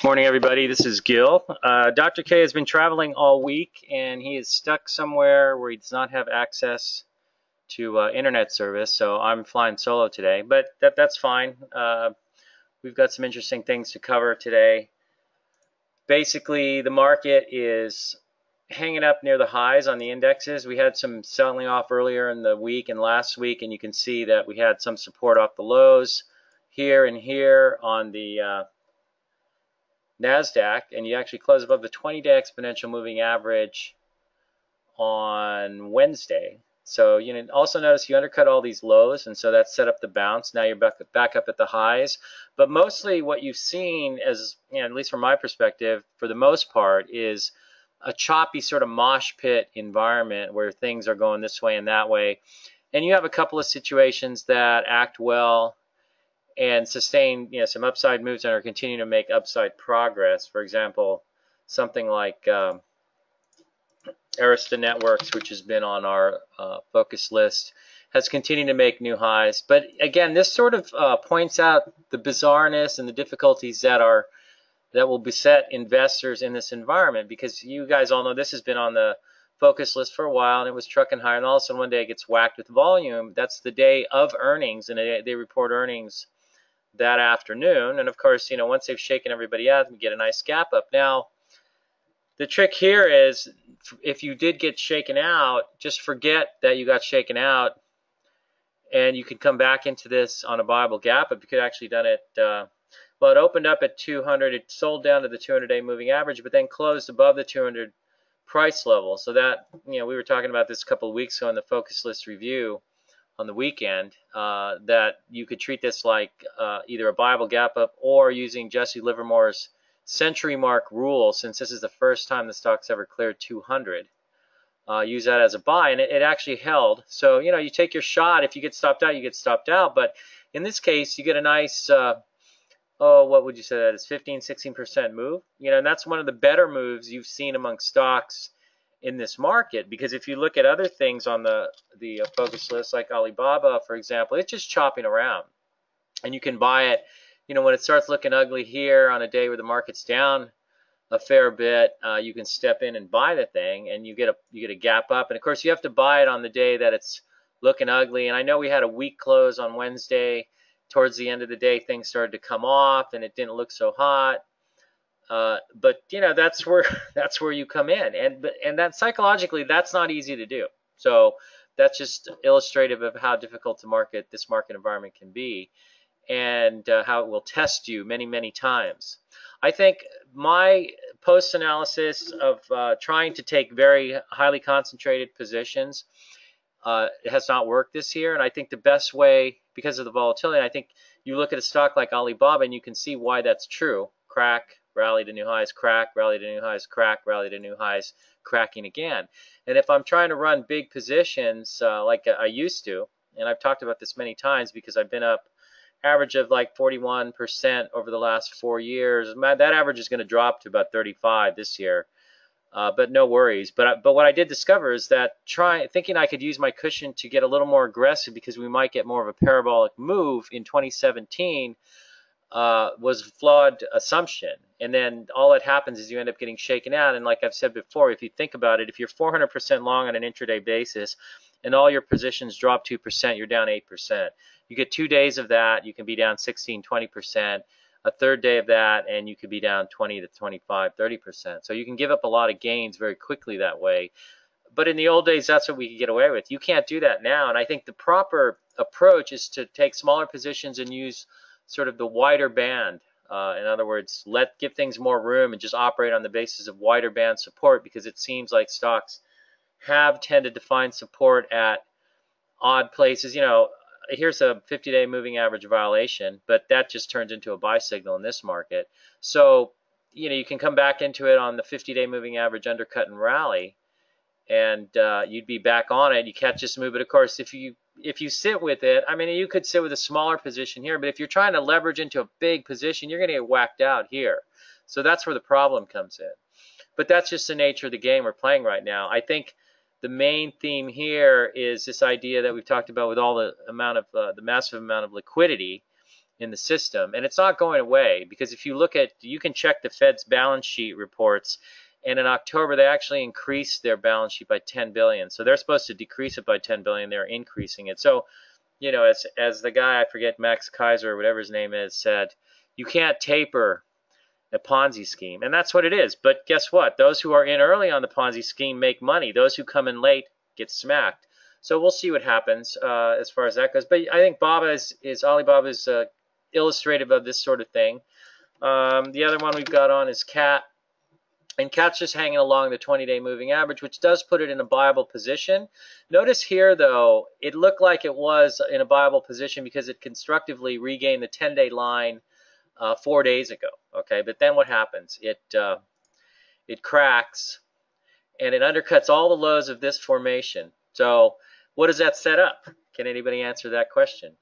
Morning, everybody. This is Gil. Dr. K has been traveling all week, and he is stuck somewhere where he does not have access to internet service. So I'm flying solo today, but that's fine. We've got some interesting things to cover today. Basically, the market is hanging up near the highs on the indexes. We had some selling off earlier in the week and last week, and you can see that we had some support off the lows here and here on the NASDAQ, and you actually close above the 20-day exponential moving average on Wednesday. So you also notice you undercut all these lows, and so that set up the bounce. Now you're back up at the highs. But mostly what you've seen, as at least from my perspective, for the most part, is a choppy sort of mosh pit environment where things are going this way and that way. And you have a couple of situations that act well and sustain some upside moves and are continuing to make upside progress. For example, something like Arista Networks, which has been on our focus list, has continued to make new highs. But again, this sort of points out the bizarreness and the difficulties that will beset investors in this environment, because you guys all know this has been on the focus list for a while, and it was trucking higher, and all of a sudden one day it gets whacked with volume. That's the day of earnings, and they report earnings that afternoon, and of course, once they've shaken everybody out, we get a nice gap up. Now, the trick here is, if you did get shaken out, just forget that you got shaken out, and you can come back into this on a viable gap up. You could actually done it. Well, it opened up at 200. It sold down to the 200-day moving average, but then closed above the 200 price level. So that we were talking about this a couple of weeks ago in the focus list review on the weekend, that you could treat this like either a viable gap up, or using Jesse Livermore's century mark rule, since this is the first time the stock's ever cleared 200. Use that as a buy, and it actually held. So you take your shot. If you get stopped out, you get stopped out. But in this case, you get a nice what would you say that is, 15-16% move. And that's one of the better moves you've seen among stocks in this market, because if you look at other things on the focus list, like Alibaba, for example, it's just chopping around, and you can buy it when it starts looking ugly here on a day where the market's down a fair bit. You can step in and buy the thing, and you get a gap up, and of course you have to buy it on the day that it's looking ugly. And I know we had a weak close on Wednesday. Towards the end of the day, things started to come off, and it didn't look so hot. But that's where you come in, and that psychologically, that's not easy to do. So that's just illustrative of how difficult this market environment can be, and how it will test you many times. I think my post analysis of trying to take very highly concentrated positions it has not worked this year, and I think the best way, because of the volatility, I think you look at a stock like Alibaba and you can see why that's true. Crack, rally to new highs, crack, rally to new highs, crack, rally to new highs, cracking again. And if I'm trying to run big positions like I used to, and I've talked about this many times because I've been up average of like 41% over the last 4 years, that average is going to drop to about 35 this year. But no worries. But what I did discover is that thinking I could use my cushion to get a little more aggressive because we might get more of a parabolic move in 2017 was a flawed assumption. And then all that happens is you end up getting shaken out. And like I've said before, if you think about it, if you're 400% long on an intraday basis and all your positions drop 2%, you're down 8%. You get 2 days of that, you can be down 16-20%. A third day of that, and you could be down 20 to 25, 30%. So you can give up a lot of gains very quickly that way. But in the old days, that's what we could get away with. You can't do that now. And I think the proper approach is to take smaller positions and use sort of the wider band. In other words, give things more room and just operate on the basis of wider band support, because it seems like stocks have tended to find support at odd places. Here's a 50-day moving average violation, but that just turns into a buy signal in this market. So, you can come back into it on the 50-day moving average undercut and rally, and you'd be back on it. You catch this move, but of course, if you sit with it, you could sit with a smaller position here, but if you're trying to leverage into a big position, you're going to get whacked out here. So that's where the problem comes in. But that's just the nature of the game we're playing right now. I think the main theme here is this idea that we've talked about with all the massive amount of liquidity, in the system, and it's not going away, because if you look at, you can check the Fed's balance sheet reports, and in October they actually increased their balance sheet by 10 billion. So they're supposed to decrease it by 10 billion. They're increasing it. So, you know, as the guy, I forget, Max Kaiser or whatever his name is, said, you can't taper a Ponzi scheme, and that's what it is. But guess what? Those who are in early on the Ponzi scheme make money. Those who come in late get smacked. So we'll see what happens as far as that goes. But I think Alibaba is illustrative of this sort of thing. The other one we've got on is CAT. And CAT's just hanging along the 20-day moving average, which does put it in a buyable position. Notice here, though, it looked like it was in a buyable position because it constructively regained the 10-day line 4 days ago. Okay, but then what happens? It cracks, and it undercuts all the lows of this formation. So what does that set up? Can anybody answer that question?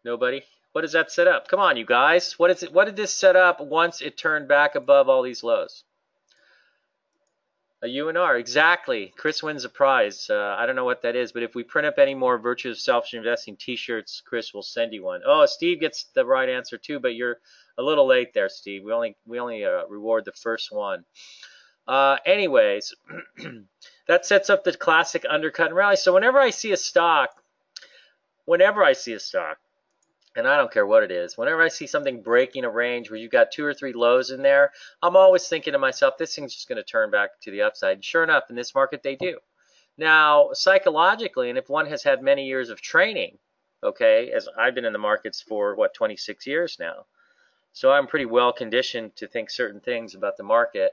Nobody? What does that set up? Come on, you guys. What did this set up once it turned back above all these lows? A UNR, exactly. Chris wins a prize. I don't know what that is, but if we print up any more Virtue of Selfish Investing t-shirts, Chris will send you one. Oh, Steve gets the right answer too, but you're a little late there, Steve. We only reward the first one. Anyways, that sets up the classic undercut and rally. So whenever I see a stock, and I don't care what it is, whenever I see something breaking a range where you've got 2 or 3 lows in there, I'm always thinking to myself, this thing's just going to turn back to the upside. And sure enough, in this market, they do. Now, psychologically, and if one has had many years of training, okay, as I've been in the markets for, 26 years now, so I'm pretty well conditioned to think certain things about the market.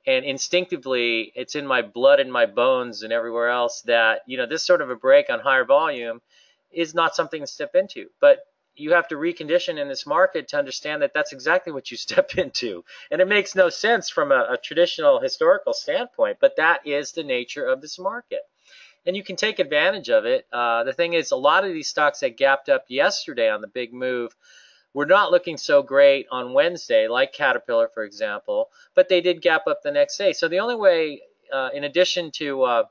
And instinctively, it's in my blood and my bones and everywhere else that, this sort of a break on higher volume is not something to step into. But you have to recondition in this market to understand that that's exactly what you step into. And it makes no sense from a traditional historical standpoint, but that is the nature of this market. And you can take advantage of it. The thing is, a lot of these stocks that gapped up yesterday on the big move were not looking so great on Wednesday, like Caterpillar, for example, but they did gap up the next day. So the only way, in addition to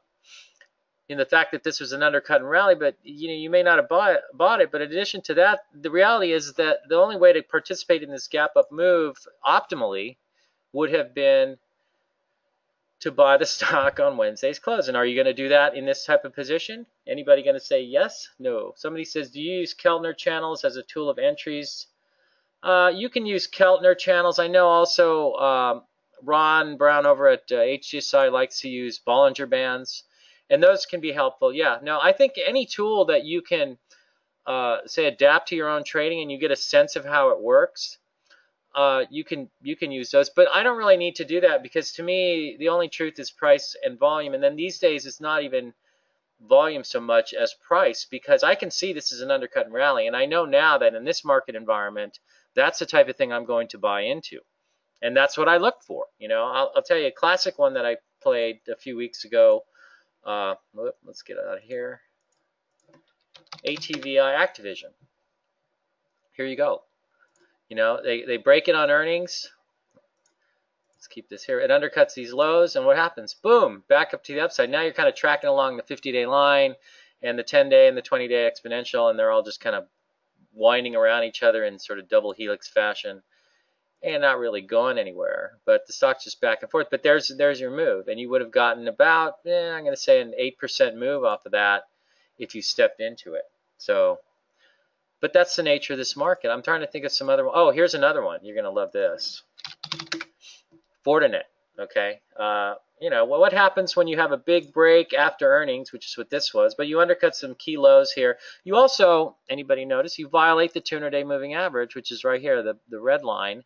in the fact that this was an undercut and rally, but you may not have bought it, but in addition to that, the reality is that the only way to participate in this gap up move optimally would have been to buy the stock on Wednesday's close. And are you going to do that in this type of position? Anybody going to say yes? No. Somebody says, do you use Keltner channels as a tool of entries? You can use Keltner channels. I know also Ron Brown over at HGSI likes to use Bollinger Bands. And those can be helpful. Yeah, no, I think any tool that you can, say, adapt to your own trading and you get a sense of how it works, you can use those. But I don't really need to do that because to me, the only truth is price and volume. And then these days, it's not even volume so much as price, because I can see this is an undercut and rally. And I know now that in this market environment, that's the type of thing I'm going to buy into. And that's what I look for. I'll tell you a classic one that I played a few weeks ago. Let's get out of here. ATVI Activision. Here you go. They break it on earnings. Let's keep this here. It undercuts these lows, and what happens? Boom, back up to the upside. Now you're kind of tracking along the 50-day line and the 10-day and the 20-day exponential, and they're all just kind of winding around each other in sort of double helix fashion. And not really going anywhere, but the stock's just back and forth. But there's your move, and you would have gotten about, I'm going to say an 8% move off of that if you stepped into it. So, but that's the nature of this market. I'm trying to think of some other one. Oh, here's another one. You're going to love this. Fortinet. Okay. What happens when you have a big break after earnings, which is what this was, but you undercut some key lows here. You also, anybody notice, you violate the 200-day moving average, which is right here, the red line.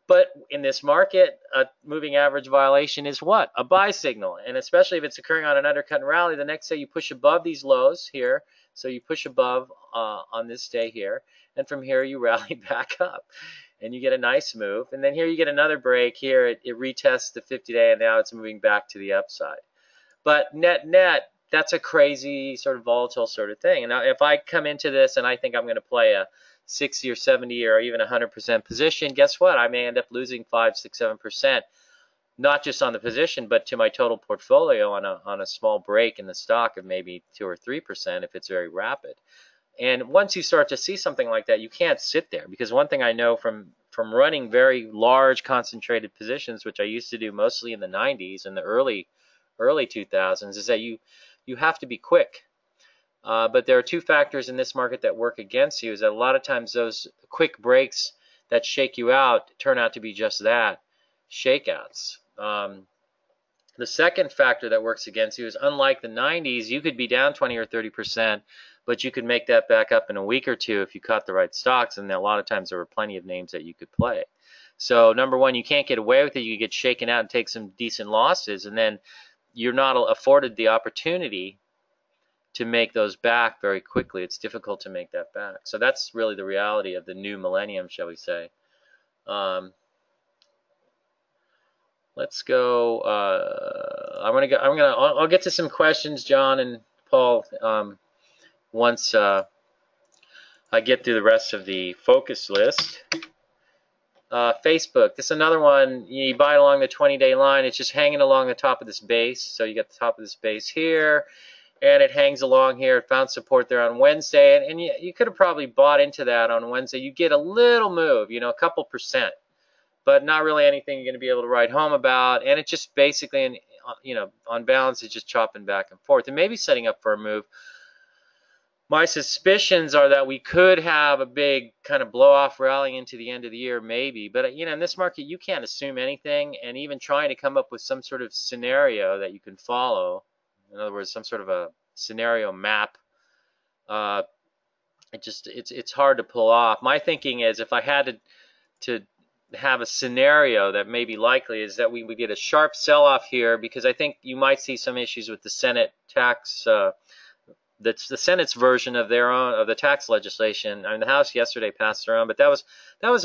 But in this market, a moving average violation is what? A buy signal. And especially if it's occurring on an undercut and rally, the next day you push above these lows here. So you push above on this day here. And from here you rally back up. And you get a nice move. And then here you get another break. Here it retests the 50-day, and now it's moving back to the upside. But net, that's a crazy sort of volatile sort of thing. And now if I come into this and I think I'm going to play a 60 or 70 or even 100% position, guess what? I may end up losing 5, 6, 7%, not just on the position, but to my total portfolio on a small break in the stock of maybe 2 or 3% if it's very rapid. And once you start to see something like that, you can't sit there, because one thing I know from running very large concentrated positions, which I used to do mostly in the 90s and the early 2000s, is that you have to be quick. But there are two factors in this market that work against you. Is that a lot of times those quick breaks that shake you out turn out to be just that, shakeouts. The second factor that works against you is, unlike the 90s, you could be down 20 or 30%, but you could make that back up in a week or two if you caught the right stocks, and a lot of times there were plenty of names that you could play. So number one, you can't get away with it. You get shaken out and take some decent losses, and then you're not afforded the opportunity to make those back very quickly. It's difficult to make that back. So that's really the reality of the new millennium, shall we say. Let's go. I'll get to some questions, John and Paul, once I get through the rest of the focus list. Facebook. This is another one. You buy along the 20-day line. It's just hanging along the top of this base. So you got the top of this base here, and it hangs along here. It found support there on Wednesday, and you could have probably bought into that on Wednesday. You get a little move, a couple percent, but not really anything you're going to be able to write home about. And it's just basically, on balance, it's just chopping back and forth and maybe setting up for a move. My suspicions are that we could have a big kind of blow-off rally into the end of the year, maybe. But, in this market, you can't assume anything. And even trying to come up with some sort of scenario that you can follow, in other words, some sort of a scenario map, it's hard to pull off. My thinking is, if I had to have a scenario that may be likely, is that we would get a sharp sell-off here, because I think you might see some issues with the Senate tax. That's the Senate's version of the tax legislation. I mean, the House yesterday passed their own, but that was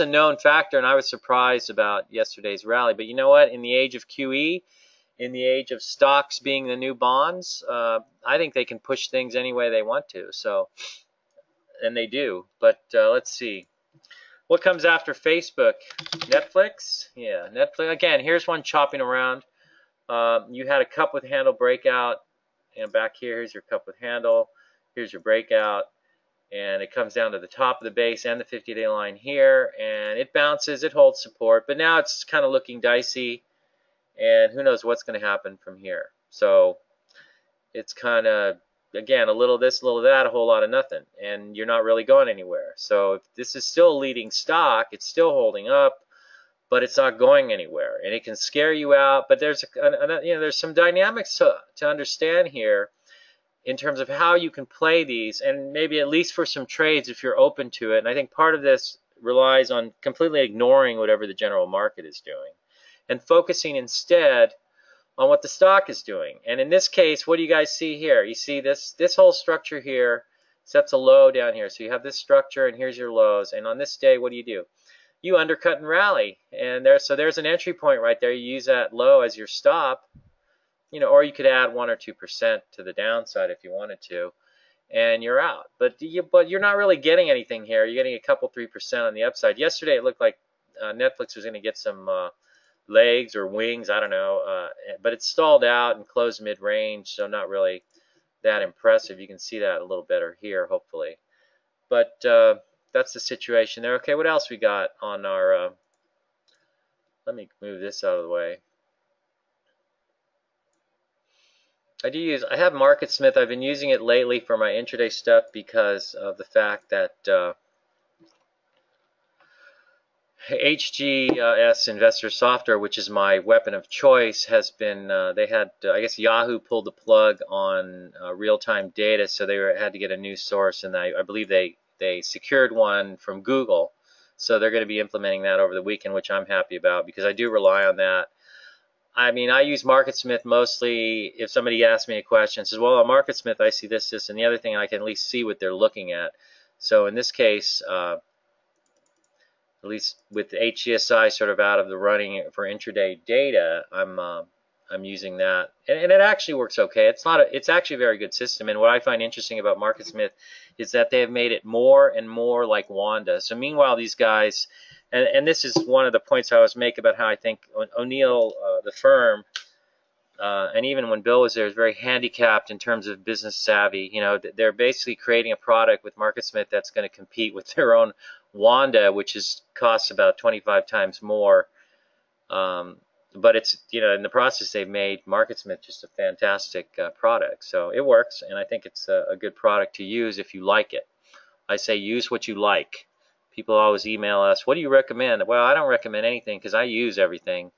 a known factor, and I was surprised about yesterday's rally. But you know what? In the age of QE, in the age of stocks being the new bonds, I think they can push things any way they want to. So, and they do. But let's see. What comes after Facebook? Netflix? Yeah, Netflix. Again, here's one chopping around. You had a cup with handle breakout. Back here, here's your cup with handle. Here's your breakout. And it comes down to the top of the base and the 50-day line here. And it bounces. It holds support. But now it's kind of looking dicey. And who knows what's going to happen from here. So it's kind of, again, a little this, a little that, a whole lot of nothing. And you're not really going anywhere. So if this is still a leading stock, it's still holding up, but it's not going anywhere. And it can scare you out. But there's there's some dynamics to understand here in terms of how you can play these, and maybe at least for some trades if you're open to it. And I think part of this relies on completely ignoring whatever the general market is doing and focusing instead on what the stock is doing. And in this case, what do you guys see here? You see this whole structure here sets a low down here. So you have this structure, and here's your lows. And on this day, what do? You undercut and rally. And there's an entry point right there. You use that low as your stop, or you could add 1 or 2% to the downside if you wanted to, and you're out. But you're not really getting anything here. You're getting a couple 3% on the upside. Yesterday, it looked like Netflix was going to get some legs or wings, I don't know, but it stalled out and closed mid-range, so not really that impressive. You can see that a little better here, hopefully. But that's the situation there. Okay, what else we got on our, let me move this out of the way. I have MarketSmith. I've been using it lately for my intraday stuff because of the fact that HGS Investor Software, which is my weapon of choice, has been, I guess Yahoo pulled the plug on real-time data, so they had to get a new source, and I believe they secured one from Google. So they're going to be implementing that over the weekend, which I'm happy about because I do rely on that. I mean, I use MarketSmith mostly if somebody asks me a question, says, well, on MarketSmith I see this, and the other thing, I can at least see what they're looking at. So in this case, at least with the HCSI sort of out of the running for intraday data, I'm using that, and it actually works okay. It's actually a very good system, and what I find interesting about MarketSmith is that they have made it more and more like Wanda. So meanwhile, these guys, and this is one of the points I always make about how I think O'Neill, the firm, and even when Bill was there, is very handicapped in terms of business savvy. You know, they're basically creating a product with MarketSmith that's going to compete with their own Wanda, which costs about 25 times more. But it's, you know, in the process they've made MarketSmith just a fantastic product. So it works, and I think it's a good product to use if you like it. I say use what you like. People always email us, what do you recommend? Well, I don't recommend anything because I use everything.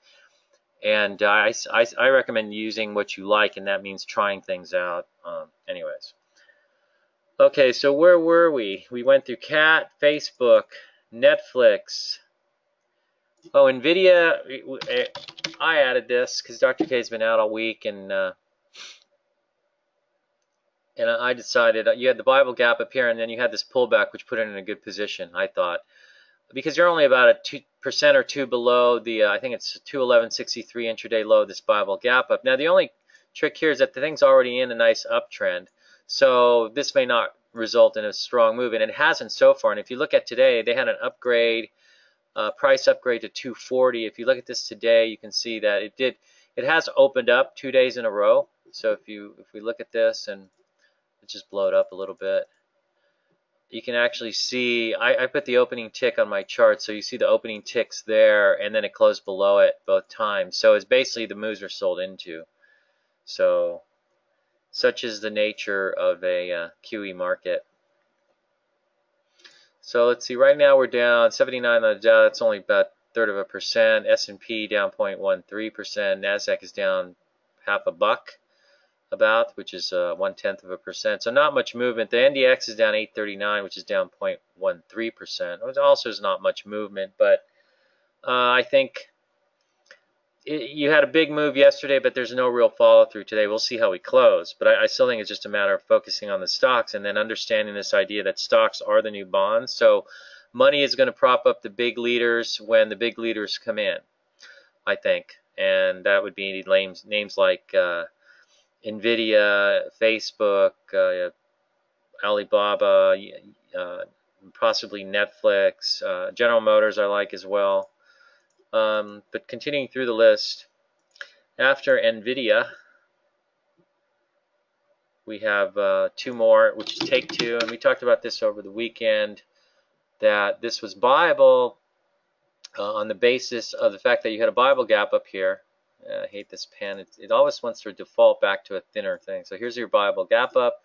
And I recommend using what you like, and that means trying things out. Anyways. Okay, so where were we? We went through Cat, Facebook, Netflix. Oh, NVIDIA, I added this because Dr. K's been out all week, and I decided you had the Bible gap up here, and then you had this pullback, which put it in a good position, I thought. Because you're only about a 2% or 2 below the, I think it's 211.63 intraday low, this Bible gap up. Now, the only trick here is that the thing's already in a nice uptrend. So this may not result in a strong move, and it hasn't so far. And if you look at today, they had an upgrade, price upgrade to 240. If you look at this today, you can see that it has opened up 2 days in a row. So if we look at this, and it just blowed up a little bit, you can actually see, I put the opening tick on my chart, so you see the opening ticks there, and then it closed below it both times. So it's basically the moves are sold into. So such is the nature of a QE market. So let's see, right now we're down 79 on the Dow, that's only about 1/3%. S&P down 0.13%. NASDAQ is down half a buck about, which is 0.1%. So not much movement. The NDX is down 839, which is down 0.13%. It also is not much movement, but I think you had a big move yesterday, but there's no real follow through today. We'll see how we close, but I still think it's just a matter of focusing on the stocks and then understanding this idea that stocks are the new bonds. So money is going to prop up the big leaders when the big leaders come in, I think, and that would be names like NVIDIA, Facebook, Alibaba, possibly Netflix, General Motors I like as well. But continuing through the list, after NVIDIA, we have two more, which is Take-Two, and we talked about this over the weekend, that this was buyable on the basis of the fact that you had a Bible gap up here. I hate this pen. It always wants to default back to a thinner thing. So here's your Bible gap up.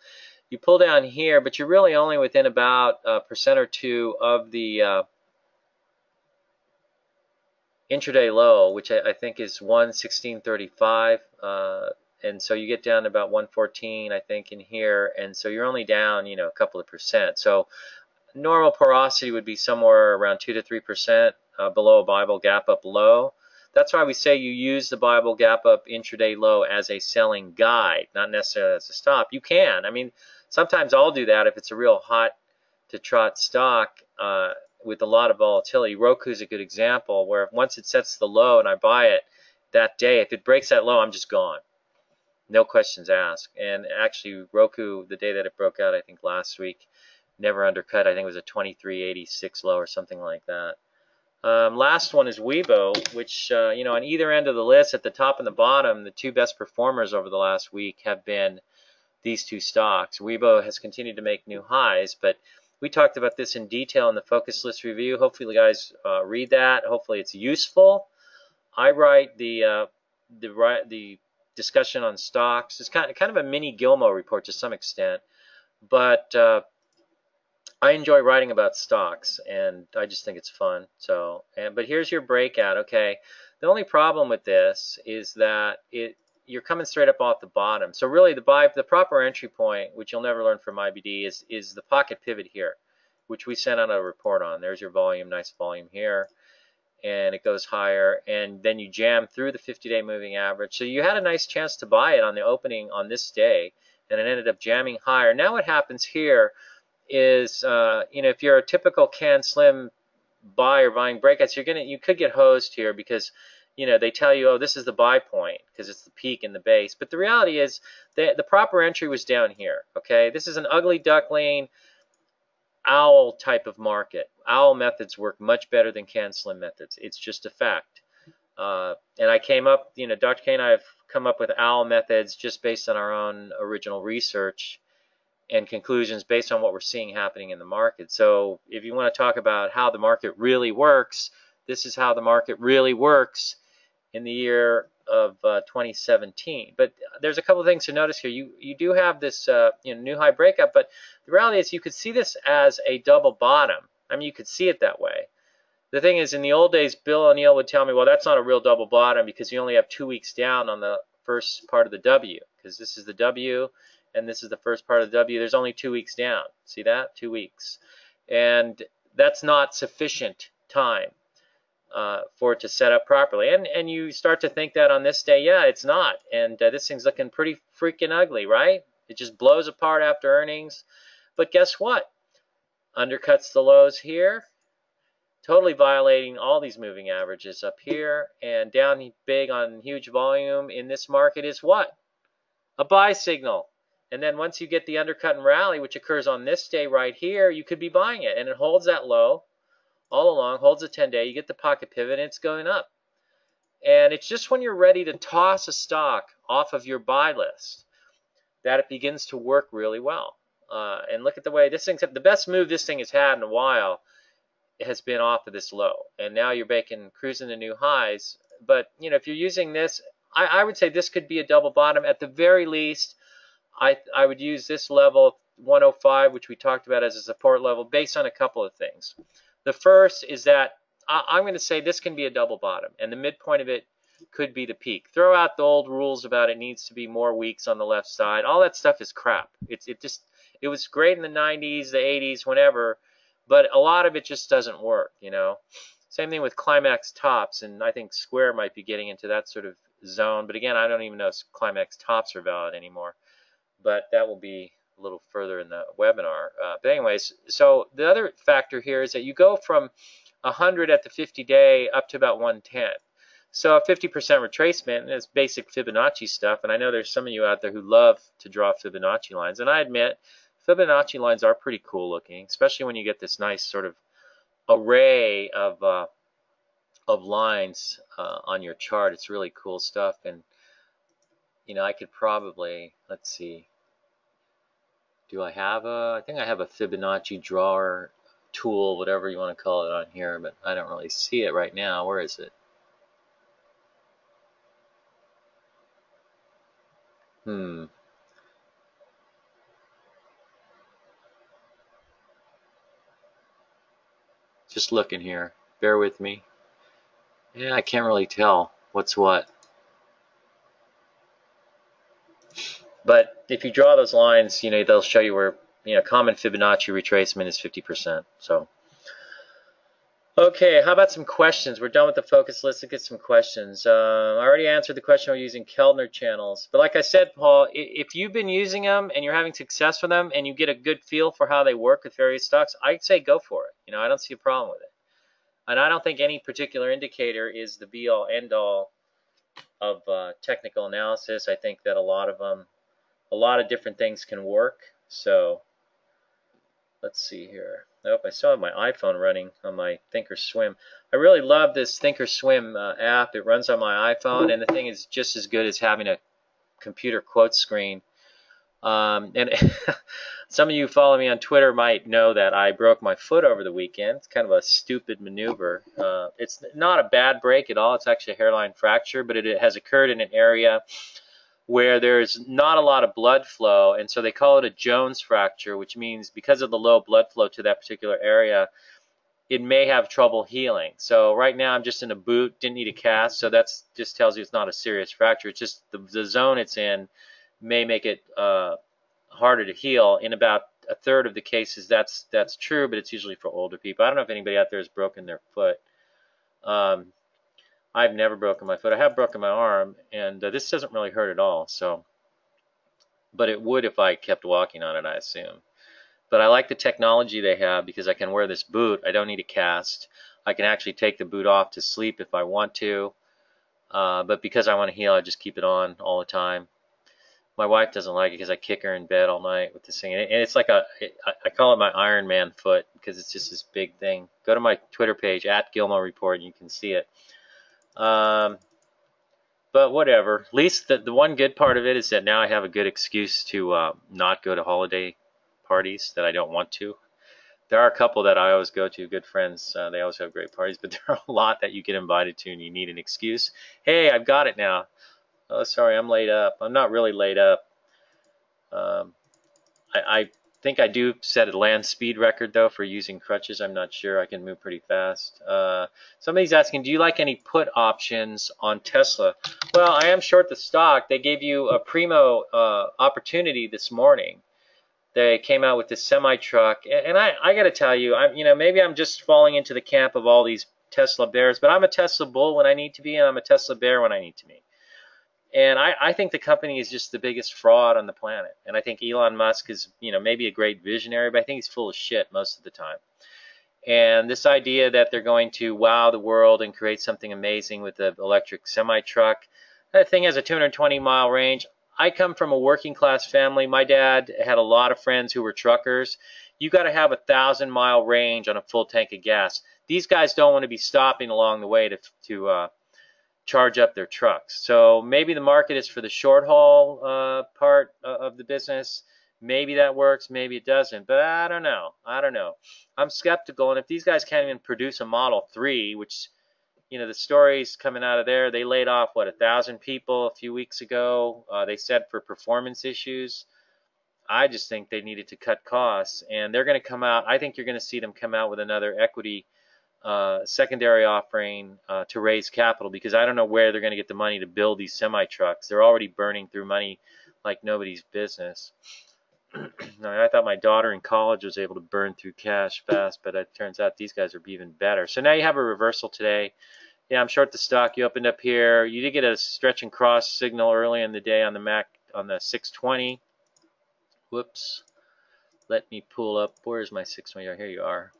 You pull down here, but you're really only within about 1% or 2 of the intraday low, which I think is 116.35. And so you get down to about 114, I think, in here. And so you're only down, you know, a couple of percent. So normal porosity would be somewhere around 2 to 3% below a Bible gap up low. That's why we say you use the Bible gap up intraday low as a selling guide, not necessarily as a stop. You can. I mean, sometimes I'll do that if it's a real hot to trot stock with a lot of volatility. Roku's a good example where once it sets the low and I buy it that day, if it breaks that low, I'm just gone. No questions asked. And actually, Roku, the day that it broke out, I think last week, never undercut. I think it was a 23.86 low or something like that. Last one is Weibo, which, you know, on either end of the list, at the top and the bottom, the two best performers over the last week have been these two stocks. Weibo has continued to make new highs, but we talked about this in detail in the Focus List review. Hopefully you guys read that. Hopefully it's useful. I write the discussion on stocks. It's kind of a mini Gilmo report to some extent, but I enjoy writing about stocks, and I just think it's fun. So, but here's your breakout. Okay, the only problem with this is that you're coming straight up off the bottom. So really, the proper entry point, which you'll never learn from IBD, is the pocket pivot here, which we sent out a report on. There's your volume, nice volume here, and it goes higher, and then you jam through the 50-day moving average. So you had a nice chance to buy it on the opening on this day, and it ended up jamming higher. Now what happens here is, you know, if you're a typical Can Slim buyer buying breakouts, you could get hosed here because, you know, they tell you, oh, this is the buy point because it's the peak and the base. But the reality is the proper entry was down here. Okay, this is an ugly duckling owl type of market. Owl methods work much better than Can Slim methods. It's just a fact. And I came up, you know, Dr. K and I have come up with OWL methods just based on our own original research and conclusions based on what we're seeing happening in the market. So if you want to talk about how the market really works, this is how the market really works in the year of 2017. But there's a couple of things to notice here. You do have this new high breakup, but the reality is you could see this as a double bottom. I mean, you could see it that way. The thing is, in the old days, Bill O'Neill would tell me, well, that's not a real double bottom because you only have 2 weeks down on the first part of the W, because this is the W and this is the first part of the W. There's only 2 weeks down. See that? 2 weeks. And that's not sufficient time for it to set up properly. And you start to think that on this day, yeah, it's not. And this thing's looking pretty freaking ugly, right? It just blows apart after earnings. But guess what? Undercuts the lows here, totally violating all these moving averages up here, and down big on huge volume in this market is what? A buy signal. And then once you get the undercut and rally, which occurs on this day right here, you could be buying it. And it holds that low all along, holds a 10-day. You get the pocket pivot, and it's going up. And it's just when you're ready to toss a stock off of your buy list that it begins to work really well. And look at the way this thing's, the best move this thing has had in a while has been off of this low. And now you're cruising to new highs. But, you know, if you're using this, I would say this could be a double bottom. At the very least, I would use this level, 105, which we talked about as a support level, based on a couple of things. The first is that I'm going to say this can be a double bottom, and the midpoint of it could be the peak. Throw out the old rules about it needs to be more weeks on the left side. All that stuff is crap. It was great in the 90s, the 80s, whenever, but a lot of it just doesn't work, you know. Same thing with climax tops, and I think Square might be getting into that sort of zone. But again, I don't even know if climax tops are valid anymore. But that will be a little further in the webinar. But anyways, so the other factor here is that you go from 100 at the 50-day up to about 110. So a 50% retracement is basic Fibonacci stuff. And I know there's some of you out there who love to draw Fibonacci lines. And I admit, Fibonacci lines are pretty cool looking, especially when you get this nice sort of array of lines on your chart. It's really cool stuff. And you know, I could probably, let's see, do I have I think I have a Fibonacci drawer tool, whatever you want to call it, on here, but I don't really see it right now. Where is it? Just looking here. Bear with me. Yeah, I can't really tell what's what. But if you draw those lines, you know, they'll show you where, you know, common Fibonacci retracement is 50%. So, okay, how about some questions? We're done with the focus list. Let's get some questions. I already answered the question we're using Keltner channels. But like I said, Paul, if you've been using them and you're having success with them and you get a good feel for how they work with various stocks, I'd say go for it. You know, I don't see a problem with it. And I don't think any particular indicator is the be-all, end-all of technical analysis. I think that a lot of different things can work. So let's see here. Oh, I still have my iPhone running on my Thinkorswim. I really love this Thinkorswim app. It runs on my iPhone, and the thing is just as good as having a computer quote screen. And some of you who follow me on Twitter might know that I broke my foot over the weekend. It's kind of a stupid maneuver. It's not a bad break at all. It's actually a hairline fracture, but it has occurred in an area where there's not a lot of blood flow, and so they call it a Jones fracture, which means because of the low blood flow to that particular area, it may have trouble healing. So right now I'm just in a boot, didn't need a cast, so that just tells you it's not a serious fracture. It's just the zone it's in may make it harder to heal. In about a third of the cases, that's true, but it's usually for older people. I don't know if anybody out there has broken their foot. I've never broken my foot. I have broken my arm, and this doesn't really hurt at all. So, but it would if I kept walking on it, I assume. But I like the technology they have because I can wear this boot. I don't need a cast. I can actually take the boot off to sleep if I want to. But because I want to heal, I just keep it on all the time. My wife doesn't like it because I kick her in bed all night with this thing. And it's like I call it my Iron Man foot because it's just this big thing. Go to my Twitter page, @Gilmore Report, and you can see it. But whatever. At least the one good part of it is that now I have a good excuse to not go to holiday parties that I don't want to. There are a couple that I always go to, good friends. They always have great parties, but there are a lot that you get invited to and you need an excuse. Hey, I've got it now. Oh, sorry, I'm laid up. I'm not really laid up. Um, I think I do set a land speed record, though, for using crutches. I'm not sure. I can move pretty fast. Somebody's asking, do you like any put options on Tesla? Well, I am short the stock. They gave you a primo opportunity this morning. They came out with this semi-truck, and I got to tell you, maybe I'm just falling into the camp of all these Tesla bears, but I'm a Tesla bull when I need to be, and I'm a Tesla bear when I need to be. And I think the company is just the biggest fraud on the planet. And I think Elon Musk is, maybe a great visionary, but I think he's full of shit most of the time. And this idea that they're going to wow the world and create something amazing with the electric semi-truck, that thing has a 220-mile range. I come from a working class family. My dad had a lot of friends who were truckers. You got to have a 1,000-mile range on a full tank of gas. These guys don't want to be stopping along the way to charge up their trucks. So maybe the market is for the short haul part of the business. Maybe that works, maybe it doesn't, but I don't know. I'm skeptical, and if these guys can't even produce a Model 3, which, the stories coming out of there, they laid off, 1,000 people a few weeks ago. They said for performance issues. I just think they needed to cut costs, and they're going to come out. I think you're going to see them come out with another equity secondary offering to raise capital, because I don't know where they're going to get the money to build these semi-trucks. They're already burning through money like nobody's business. I thought my daughter in college was able to burn through cash fast, but it turns out these guys are even better. So now you have a reversal today. Yeah, I'm short the stock. You opened up here. You did get a stretch and cross signal early in the day on the Mac on the 620. Whoops. Let me pull up. Where's my 620? Here you are.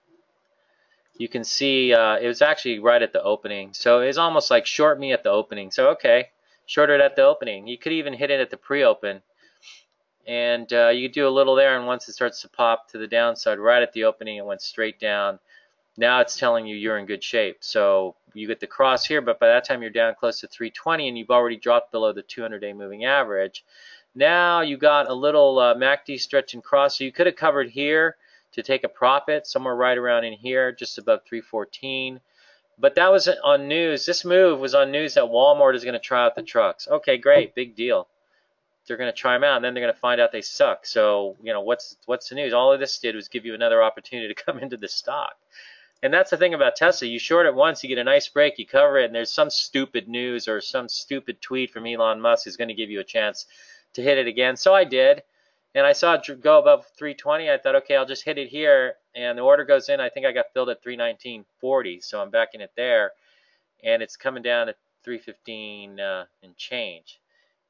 You can see it was actually right at the opening. So it's almost like short me at the opening. So, okay, short it at the opening. You could even hit it at the pre-open. And you do a little there, and once it starts to pop to the downside, right at the opening, it went straight down. Now it's telling you you're in good shape. So you get the cross here, but by that time you're down close to 320, and you've already dropped below the 200-day moving average. Now you got a little MACD stretch and cross. So you could have covered here to take a profit somewhere right around in here, just above 314. But that was on news. This move was on news that Walmart is going to try out the trucks. Okay, great, big deal. They're going to try them out, and then they're going to find out they suck. So, what's the news? All of this did was give you another opportunity to come into the stock. And that's the thing about Tesla. You short it once, you get a nice break, you cover it, and there's some stupid news or some stupid tweet from Elon Musk is going to give you a chance to hit it again. So I did. And I saw it go above 320. I thought, okay, I'll just hit it here. And the order goes in. I think I got filled at 319.40. So I'm backing it there. And it's coming down at 315 and change.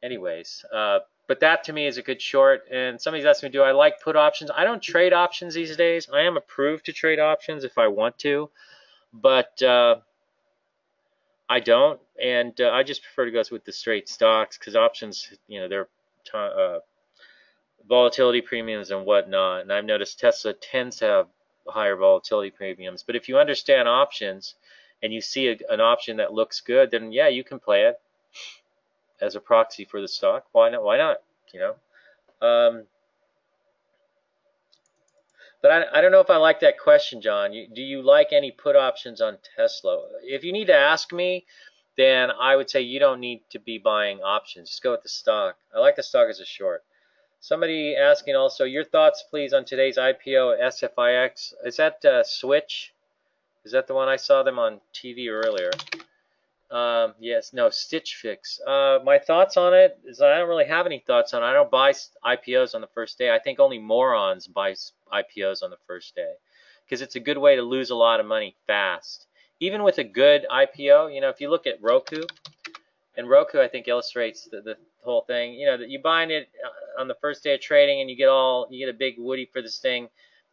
Anyways, but that to me is a good short. And somebody's asking me, do I like put options? I don't trade options these days. I am approved to trade options if I want to. But I don't. And I just prefer to go with the straight stocks, because options, they're volatility premiums and whatnot, and I've noticed Tesla tends to have higher volatility premiums. But if you understand options and you see an option that looks good, then yeah, you can play it as a proxy for the stock. Why not? Why not? But I don't know if I like that question, John. Do you like any put options on Tesla? If you need to ask me, then I would say you don't need to be buying options. Just go with the stock. I like the stock as a short. Somebody asking also, your thoughts, please, on today's IPO at SFIX. Is that Switch? Is that the one? I saw them on TV earlier. Yes, no, Stitch Fix. My thoughts on it is I don't really have any thoughts on it. I don't buy IPOs on the first day. I think only morons buy IPOs on the first day, because it's a good way to lose a lot of money fast. Even with a good IPO, if you look at Roku, and Roku, I think, illustrates the whole thing. That you buying it on the first day of trading, and you get a big woody for this thing,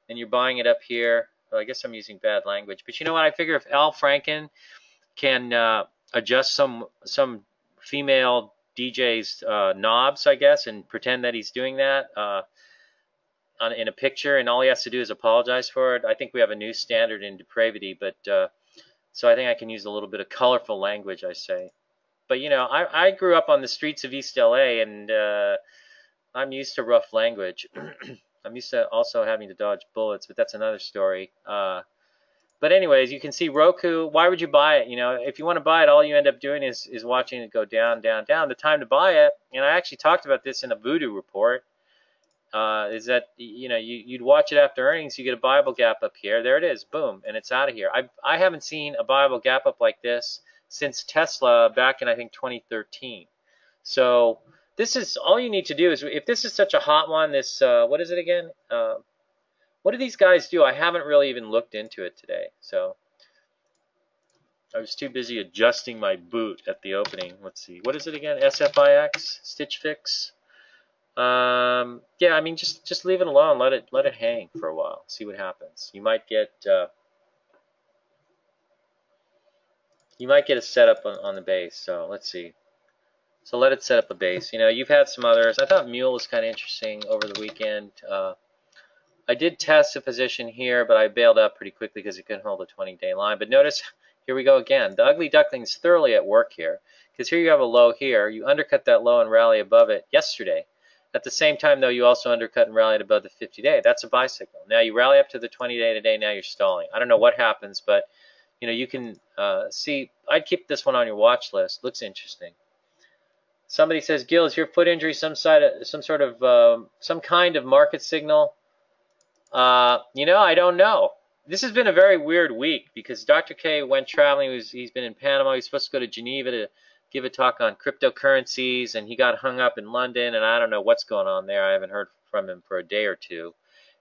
and you're buying it up here. Well, I guess I'm using bad language, but you know what? I figure if Al Franken can adjust some female DJ's knobs, I guess, and pretend that he's doing that in a picture, and all he has to do is apologize for it, I think we have a new standard in depravity. But so I think I can use a little bit of colorful language, I say. But you know, I grew up on the streets of East LA, and I'm used to rough language. I'm used to also having to dodge bullets, but that's another story. But anyways, you can see Roku. Why would you buy it? You know, if you want to buy it, all you end up doing is watching it go down, down, down. The time to buy it, and I actually talked about this in a Voodoo report, is that you know you'd watch it after earnings, you get a Bible gap up here. There it is, boom, and it's out of here. I haven't seen a Bible gap up like this since Tesla back in I think 2013. So this is all you need to do is if this is such a hot one. This what is it again? What do these guys do? I haven't really even looked into it today. So I was too busy adjusting my boot at the opening. Let's see. What is it again? SFIX? Stitch Fix? Yeah, I mean, just leave it alone. Let it hang for a while. See what happens. You might get a setup on the base. So let's see. So let it set up a base. You know, you've had some others. I thought Mule was kind of interesting over the weekend. I did test a position here, but I bailed out pretty quickly because it couldn't hold a 20-day line. But notice, here we go again. The ugly duckling's thoroughly at work here, because here you have a low here. You undercut that low and rally above it yesterday. At the same time, though, you also undercut and rallied above the 50-day. That's a buy signal. Now you rally up to the 20-day today. Now you're stalling. I don't know what happens, but you know you can see. I'd keep this one on your watch list. Looks interesting. Somebody says, Gil, is your foot injury some kind of market signal? You know, I don't know. This has been a very weird week because Dr. K went traveling. He's been in Panama. He was supposed to go to Geneva to give a talk on cryptocurrencies, and he got hung up in London, and I don't know what's going on there. I haven't heard from him for a day or two.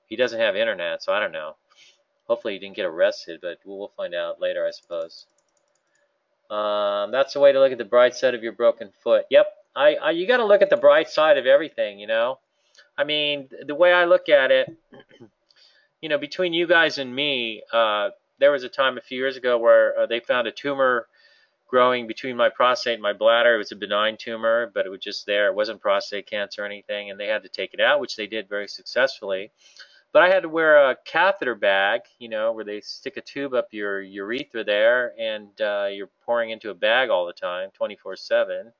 He doesn't have internet, so I don't know. Hopefully he didn't get arrested, but we'll find out later, I suppose. That's the way to look at the bright side of your broken foot. Yep, you got to look at the bright side of everything, you know. I mean, the way I look at it, you know, between you guys and me, there was a time a few years ago where they found a tumor growing between my prostate and my bladder. It was a benign tumor, but it was just there. It wasn't prostate cancer or anything, and they had to take it out, which they did very successfully. But I had to wear a catheter bag, you know, where they stick a tube up your urethra there, and you're pouring into a bag all the time, 24/7.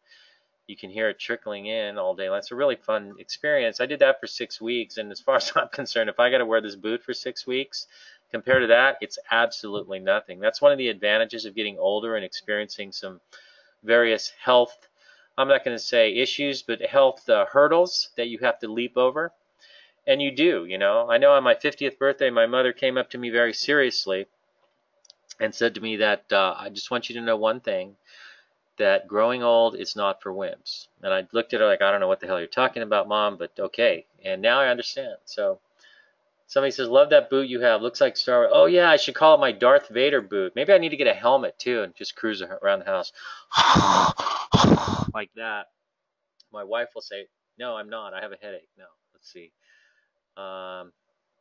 You can hear it trickling in all day long. It's a really fun experience. I did that for 6 weeks, and as far as I'm concerned, if I got to wear this boot for 6 weeks, compared to that, it's absolutely nothing. That's one of the advantages of getting older and experiencing some various health, I'm not going to say issues, but health hurdles that you have to leap over. And you do, you know. I know on my 50th birthday, my mother came up to me very seriously and said to me that I just want you to know one thing, that growing old is not for wimps. And I looked at her like, I don't know what the hell you're talking about, Mom, but okay. And now I understand. So somebody says, love that boot you have. Looks like Star Wars. Oh, yeah, I should call it my Darth Vader boot. Maybe I need to get a helmet, too, and just cruise around the house like that. My wife will say, no, I'm not. I have a headache. No, let's see.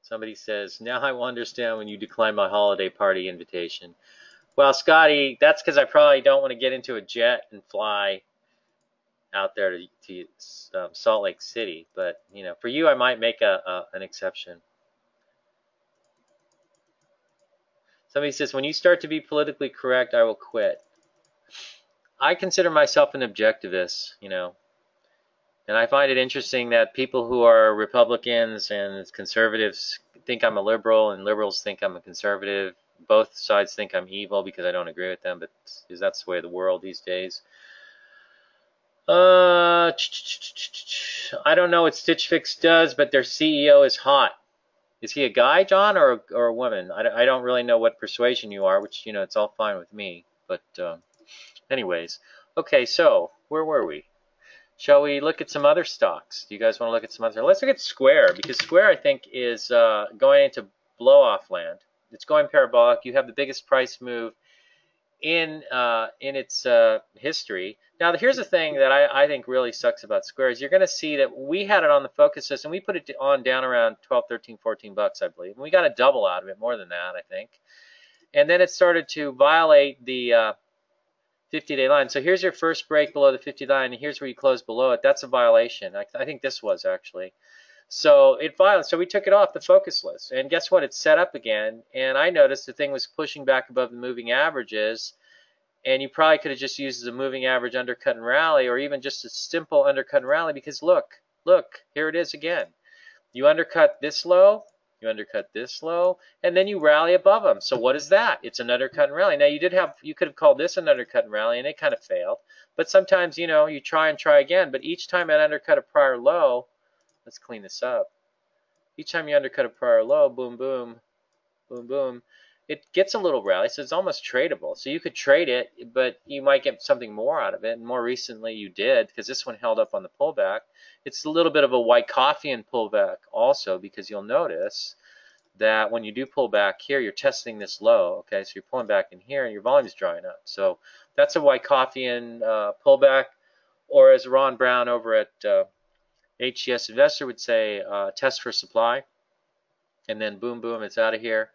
Somebody says, now I will understand when you declined my holiday party invitation. Well, Scotty, that's because I probably don't want to get into a jet and fly out there to Salt Lake City. But, you know, for you, I might make an exception. Somebody says, when you start to be politically correct, I will quit. I consider myself an objectivist, you know. And I find it interesting that people who are Republicans and conservatives think I'm a liberal, and liberals think I'm a conservative. Both sides think I'm evil because I don't agree with them, but that's the way of the world these days. I don't know what Stitch Fix does, but their CEO is hot. Is he a guy, John, or a woman? I don't really know what persuasion you are, which, you know, it's all fine with me. But anyways, okay, so where were we? Shall we look at some other stocks? Do you guys want to look at some other? Let's look at Square, because Square, I think, is going into blow-off land. It's going parabolic. You have the biggest price move in its history. Now, here's the thing that I think really sucks about Square is you're going to see that we had it on the focus list, and we put it on down around 12, 13, 14 bucks, I believe. And we got a double out of it, more than that, I think. And then it started to violate the 50-day line. So here's your first break below the 50 line, and here's where you close below it. That's a violation. I think this was actually. So it violated. So we took it off the focus list, and guess what? It's set up again, and I noticed the thing was pushing back above the moving averages, And you probably could have just used the moving average undercut and rally, or even just a simple undercut and rally, because look, here it is again. You undercut this low, you undercut this low, and then you rally above them. So what is that? It's an undercut and rally. Now you could have called this an undercut and rally, and it kind of failed. But sometimes, you know, you try and try again. But each time it undercut a prior low, let's clean this up. Each time you undercut a prior low, boom, boom, boom, boom, it gets a little rally, so it's almost tradable. So you could trade it, but you might get something more out of it. And more recently you did, because this one held up on the pullback. It's a little bit of a white coffee-in pullback also, because you'll notice that when you do pull back here, you're testing this low. Okay, so you're pulling back in here and your volume's drying up. So that's a white coffee-in pullback, or as Ron Brown over at HGS Investor would say, test for supply. And then boom, boom, it's out of here.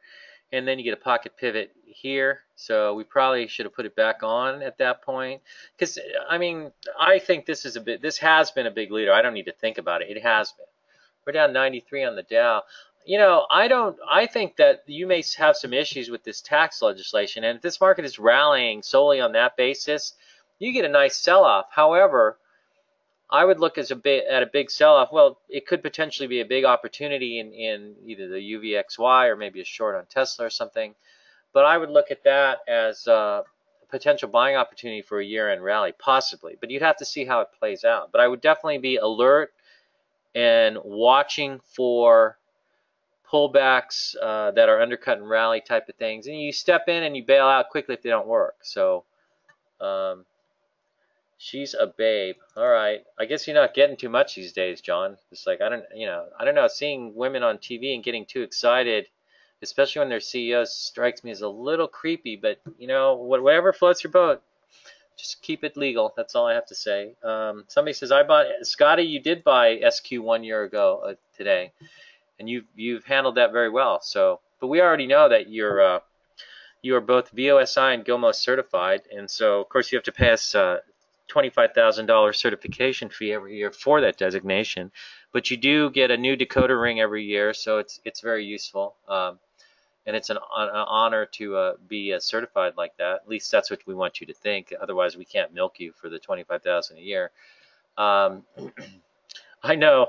And then you get a pocket pivot here. So we probably should have put it back on at that point. Because, I mean, I think this has been a big leader. I don't need to think about it. It has been. We're down 93 on the Dow. You know, I think that you may have some issues with this tax legislation. And if this market is rallying solely on that basis, you get a nice sell-off. However, I would look at a big sell-off. Well, it could potentially be a big opportunity in either the UVXY or maybe a short on Tesla or something. But I would look at that as a potential buying opportunity for a year-end rally, possibly. But you'd have to see how it plays out. But I would definitely be alert and watching for pullbacks that are undercut and rally type of things. And you step in and you bail out quickly if they don't work. So she's a babe. All right. I guess you're not getting too much these days, John. It's like, I don't know. Seeing women on TV and getting too excited, especially when they're CEOs, strikes me as a little creepy. But, you know, whatever floats your boat, just keep it legal. That's all I have to say. Somebody says, Scotty, you did buy SQ 1 year ago today, and you've handled that very well. So, but we already know that you are both VoSI and GILMO certified, and so of course you have to pay us $25,000 certification fee every year for that designation, but you do get a new decoder ring every year, so it's very useful, and it's an honor to be certified like that. At least that's what we want you to think. Otherwise, we can't milk you for the $25,000 a year. I know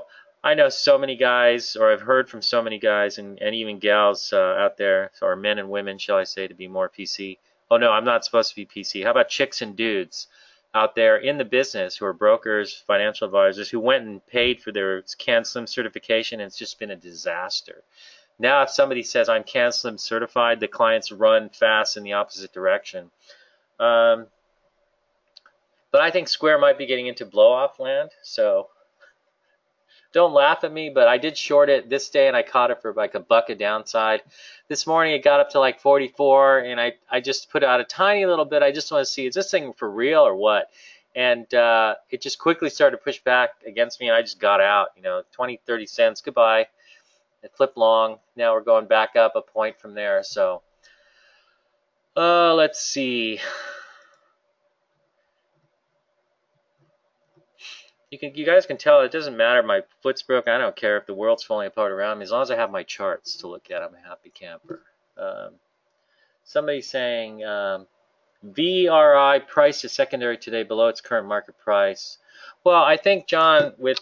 so many guys, or I've heard from so many guys and even gals out there, or men and women, shall I say, to be more PC. Oh no, I'm not supposed to be PC. How about chicks and dudes out there in the business who are brokers, financial advisors, who went and paid for their CanSlim certification, and it's just been a disaster. Now if somebody says I'm CanSlim certified, the clients run fast in the opposite direction. But I think Square might be getting into blow-off land, so don't laugh at me, but I did short it this day, and I caught it for like $1 a downside. This morning it got up to like 44, and I just put out a tiny little bit. I just want to see, is this thing for real or what? And it just quickly started to push back against me, and I just got out, 20, 30 cents, goodbye. It flipped long. Now we're going back up a point from there. So let's see. You guys can tell it doesn't matter. My foot's broken. I don't care if the world's falling apart around me. As long as I have my charts to look at, I'm a happy camper. Somebody's saying VRI price is secondary today below its current market price. Well, I think, John, with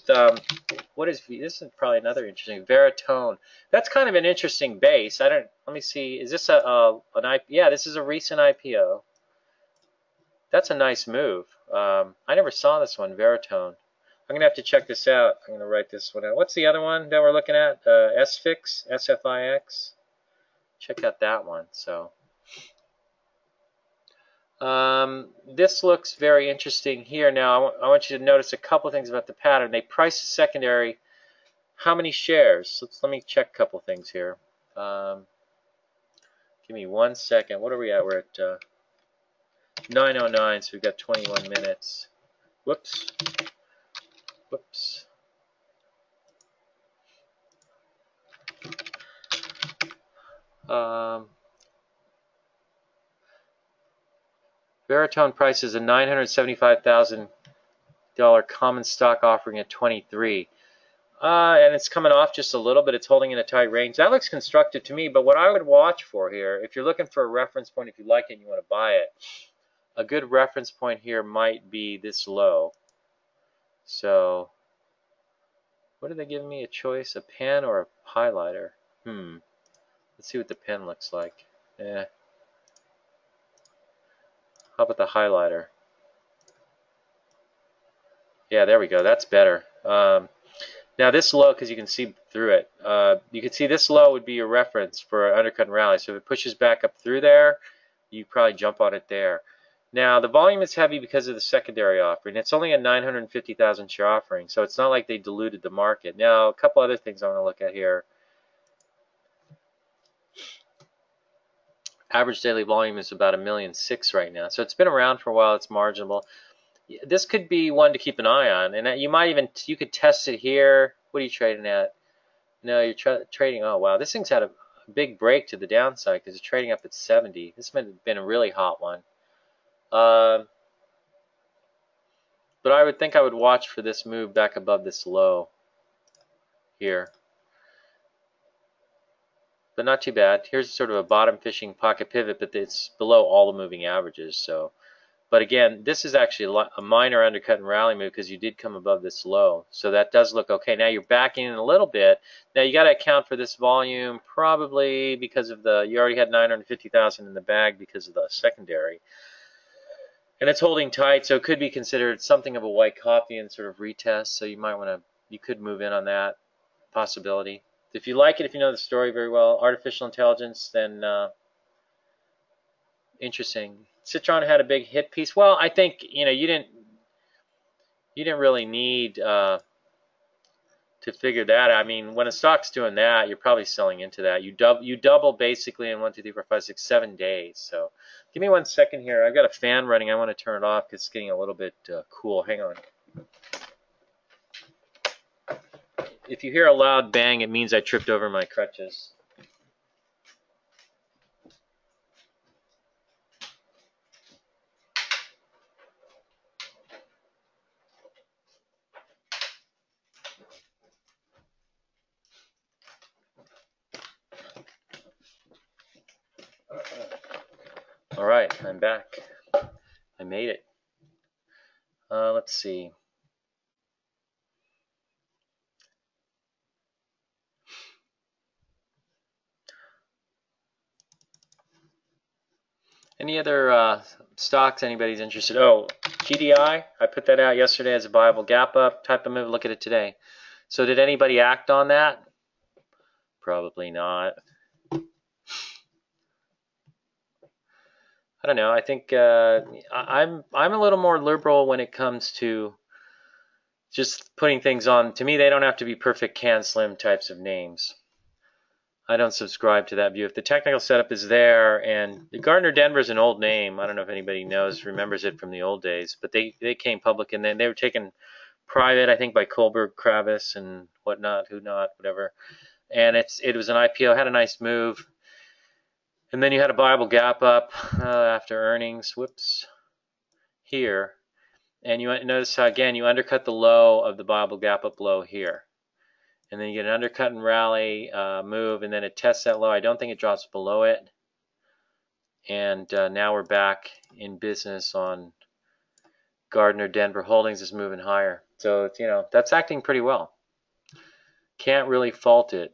what is this is probably another interesting Veritone. That's kind of an interesting base. Let me see. Is this an IPO? Yeah, this is a recent IPO. That's a nice move. I never saw this one, Veritone. I'm going to have to check this out. I'm going to write this one out. What's the other one that we're looking at? SFIX, SFIX. Check out that one. So this looks very interesting here. Now, I want you to notice a couple things about the pattern. They price the secondary. How many shares? Let me check a couple things here. Give me 1 second. What are we at? We're at 9:09, so we've got 21 minutes. Whoops. Whoops. Veritone prices a $975,000 common stock offering at 23. And it's coming off just a little bit. It's holding in a tight range. That looks constructive to me, but what I would watch for here, if you're looking for a reference point, if you like it and you want to buy it, a good reference point here might be this low. So what are they giving me? A choice, a pen or a highlighter? Let's see what the pen looks like. How about the highlighter? Yeah, there we go. That's better. Now this low, because you can see through it, you can see this low would be your reference for an undercut and rally. So if it pushes back up through there, you probably jump on it there. Now the volume is heavy because of the secondary offering. It's only a 950,000 share offering, so it's not like they diluted the market. Now a couple other things I want to look at here. Average daily volume is about 1.6 million right now, so it's been around for a while. It's marginal. This could be one to keep an eye on, and you could test it here. What are you trading at? No, you're trading. Oh wow, this thing's had a big break to the downside because it's trading up at 70. This has been a really hot one. But I would think I would watch for this move back above this low here. But not too bad. Here's sort of a bottom fishing pocket pivot, but it's below all the moving averages. So, but again, this is actually a minor undercut and rally move because you did come above this low. So that does look okay. Now you're backing in a little bit. Now you got to account for this volume probably because of you already had 950,000 in the bag because of the secondary. And it's holding tight, so it could be considered something of a white coffee and sort of retest. So you could move in on that possibility. If you like it, if you know the story very well, artificial intelligence, then interesting. Citron had a big hit piece. Well, I think you didn't really need to figure that out. I mean, when a stock's doing that, you're probably selling into that. You double basically in 1, 2, 3, 4, 5, 6, 7 days. So give me 1 second here. I've got a fan running. I want to turn it off because it's getting a little bit cool. Hang on. If you hear a loud bang, it means I tripped over my crutches. All right, I'm back. I made it. Let's see. Any other stocks anybody's interested? Oh, GDI. I put that out yesterday as a viable gap up type of move. Look at it today. So did anybody act on that? Probably not. I don't know. I think I'm a little more liberal when it comes to just putting things on. To me, they don't have to be perfect can slim types of names. I don't subscribe to that view. If the technical setup is there, and Gardner Denver is an old name. I don't know if anybody remembers it from the old days, but they came public and then they were taken private, I think, by Kohlberg, Kravis, and whatever. And it was an IPO, had a nice move. And then you had a viable gap up after earnings. Whoops. Here. And you notice how, again, you undercut the low of the viable gap up low here. And then you get an undercut and rally move, and then it tests that low. I don't think it drops below it. And now we're back in business on Gardner Denver Holdings is moving higher. So, it's, that's acting pretty well. Can't really fault it.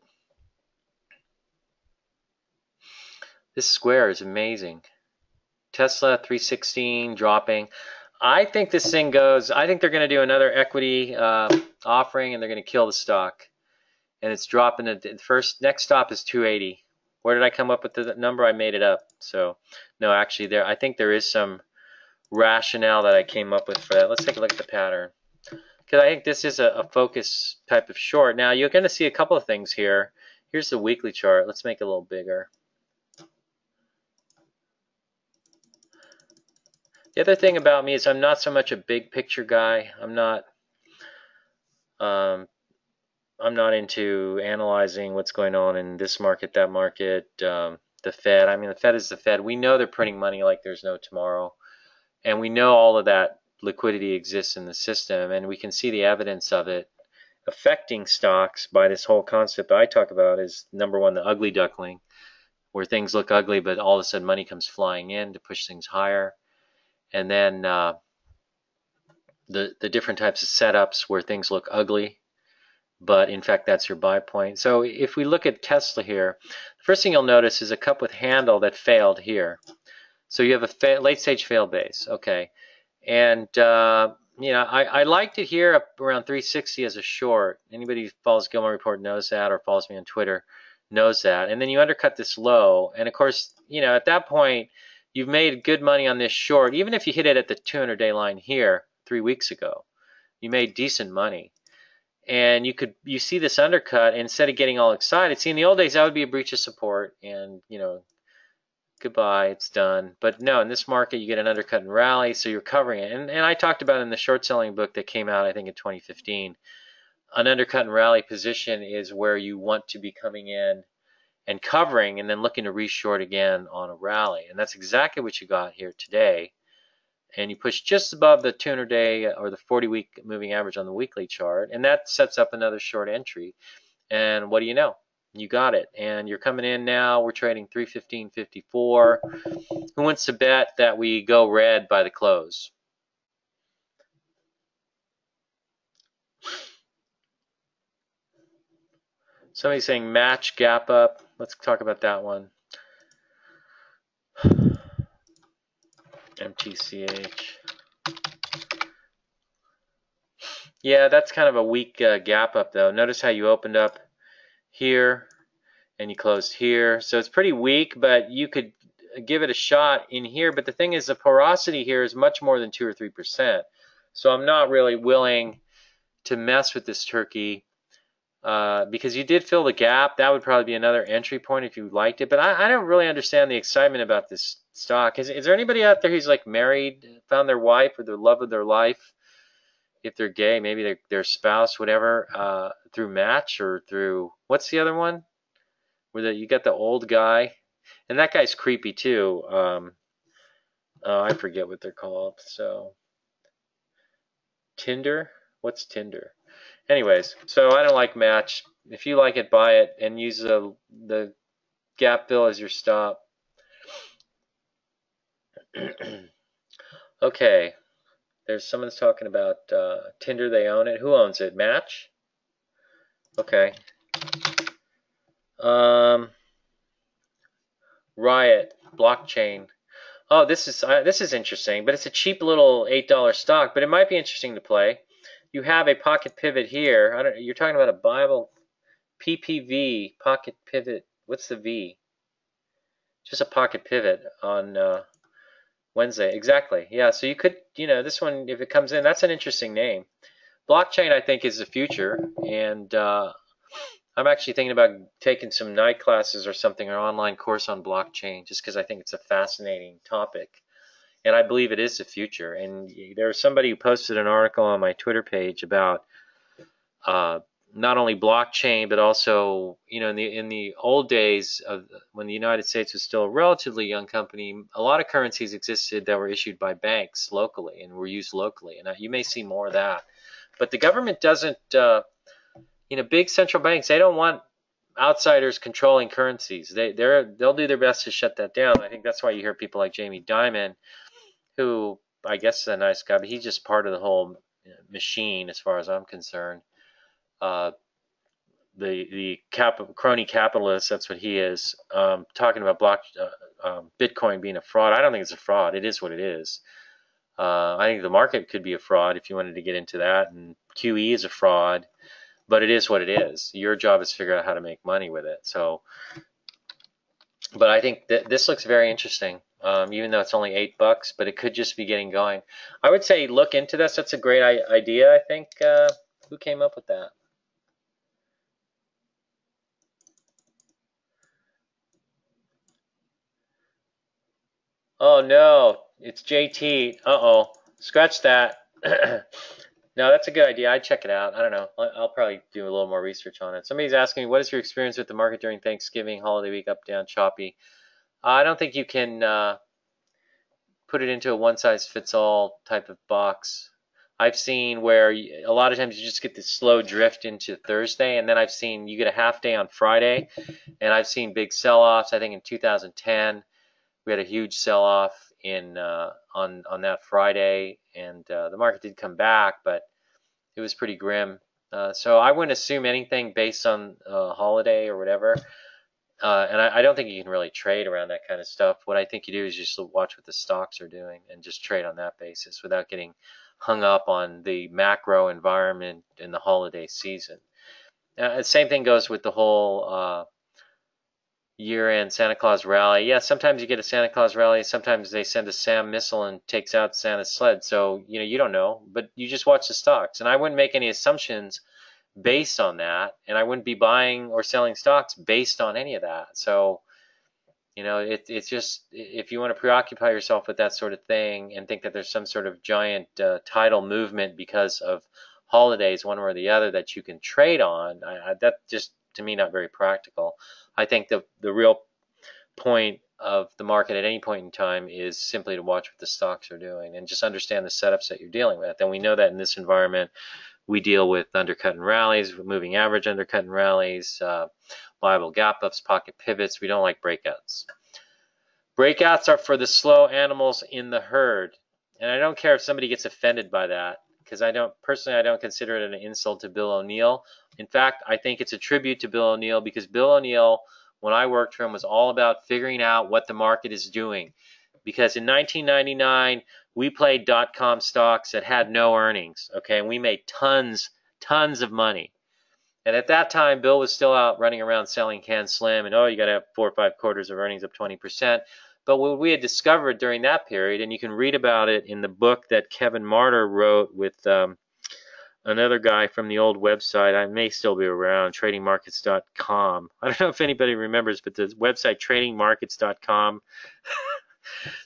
This square is amazing. Tesla 316 dropping. I think this thing goes, I think they're going to do another equity offering and they're going to kill the stock. And it's dropping. Next stop is 280. Where did I come up with the number? I made it up. So, no, actually, I think there is some rationale that I came up with for that. Let's take a look at the pattern. Because I think this is a focus type of short. Now, you're going to see a couple of things here. Here's the weekly chart. Let's make it a little bigger. The other thing about me is I'm not so much a big picture guy. I'm not into analyzing what's going on in this market, that market, the Fed. I mean, the Fed is the Fed. We know they're printing money like there's no tomorrow. And we know all of that liquidity exists in the system. And we can see the evidence of it affecting stocks by this whole concept that I talk about is, number one, the ugly duckling, where things look ugly, but all of a sudden money comes flying in to push things higher. and then the different types of setups where things look ugly, but in fact that's your buy point. So if we look at Tesla here, the first thing you'll notice is a cup with handle that failed here. So you have a late stage fail base, okay. And you know, I liked it here up around 360 as a short. Anybody who follows Gilmore Report knows that, or follows me on Twitter knows that. And then you undercut this low, and of course, you know, at that point you've made good money on this short. Even if you hit it at the 200-day line here 3 weeks ago, you made decent money. And you see this undercut, and instead of getting all excited, see, in the old days that would be a breach of support, and you know, goodbye, it's done. But no, in this market you get an undercut and rally, so you're covering it. And I talked about in the short selling book that came out I think in 2015, an undercut and rally position is where you want to be coming in and covering and then looking to reshort again on a rally. And that's exactly what you got here today. And you push just above the 200-day or the 40-week moving average on the weekly chart, and that sets up another short entry. And what do you know? You got it. And you're coming in now. We're trading 315.54. Who wants to bet that we go red by the close? Somebody's saying match, gap up. Let's talk about that one. MTCH. Yeah, that's kind of a weak gap up though. Notice how you opened up here and you closed here. So it's pretty weak, but you could give it a shot in here. But the thing is, the porosity here is much more than 2 or 3%. So I'm not really willing to mess with this turkey because you did fill the gap. That would probably be another entry point if you liked it. But I don't really understand the excitement about this stock. Is there anybody out there who's like married, found their wife or the love of their life? If they're gay, maybe their spouse, whatever, through Match or through, what's the other one? Where you got the old guy, and that guy's creepy too. I forget what they're called. So Tinder, what's Tinder? Anyways, so I don't like Match. If you like it, buy it and use the gap fill as your stop. Okay, there's someone's talking about Tinder. They own it. Who owns it? Match. Okay. Riot blockchain. Oh, this is interesting, but it's a cheap little $8 stock, but it might be interesting to play. You have a pocket pivot here. You're talking about a Bible PPV pocket pivot. What's the V? Just a pocket pivot on Wednesday. Exactly. Yeah. So you could, you know, this one, if it comes in, that's an interesting name. Blockchain, I think, is the future, and I'm actually thinking about taking some night classes or something, or online course on blockchain, just because I think it's a fascinating topic. And I believe it is the future. And there's somebody who posted an article on my Twitter page about not only blockchain, but also, you know, in the old days of when the United States was still a relatively young company, a lot of currencies existed that were issued by banks locally and were used locally. And you may see more of that. But the government doesn't, you know, big central banks, they don't want outsiders controlling currencies. They'll do their best to shut that down. I think that's why you hear people like Jamie Dimon, who I guess is a nice guy, but he's just part of the whole machine as far as I'm concerned. The crony capitalist, that's what he is, talking about Bitcoin being a fraud. I don't think it's a fraud. It is what it is. I think the market could be a fraud if you wanted to get into that, and QE is a fraud, but it is what it is. Your job is to figure out how to make money with it. So, but I think that this looks very interesting, even though it's only $8, but it could just be getting going. I would say look into this. That's a great idea, I think. Who came up with that? Oh no, it's JT. Uh-oh, scratch that. No, that's a good idea. I'd check it out. I don't know. I'll probably do a little more research on it. Somebody's asking me, what is your experience with the market during Thanksgiving, holiday week, up, down, choppy? I don't think you can put it into a one-size-fits-all type of box. I've seen where a lot of times you just get this slow drift into Thursday, and then I've seen you get a half day on Friday, and I've seen big sell-offs. I think in 2010 we had a huge sell-off in on that Friday, and the market did come back, but it was pretty grim. So I wouldn't assume anything based on holiday or whatever. And I don't think you can really trade around that kind of stuff. What I think you do is just watch what the stocks are doing and just trade on that basis without getting hung up on the macro environment in the holiday season. Same thing goes with the whole year-end Santa Claus rally. Yeah, sometimes you get a Santa Claus rally. Sometimes they send a SAM missile and takes out Santa's sled. So, you don't know, but you just watch the stocks. And I wouldn't make any assumptions based on that. And I wouldn't be buying or selling stocks based on any of that. So, it's just, if you want to preoccupy yourself with that sort of thing and think that there's some sort of giant tidal movement because of holidays, one way or the other, that you can trade on, that just, to me, not very practical. I think the real point of the market at any point in time is simply to watch what the stocks are doing and just understand the setups that you're dealing with. And we know that in this environment, we deal with undercut and rallies, moving average undercut and rallies, liable gap ups, pocket pivots. We don't like breakouts. Breakouts are for the slow animals in the herd. And I don't care if somebody gets offended by that, because I don't consider it an insult to Bill O'Neill. In fact, I think it's a tribute to Bill O'Neill, because Bill O'Neill, when I worked for him, was all about figuring out what the market is doing. Because in 1999, we played dot-com stocks that had no earnings, okay? And we made tons of money. And at that time, Bill was still out running around selling Can Slim, and you got to have 4 or 5 quarters of earnings up 20%. But what we had discovered during that period, and you can read about it in the book that Kevin Martyr wrote with another guy from the old website, I may still be around, tradingmarkets.com. I don't know if anybody remembers, but the website tradingmarkets.com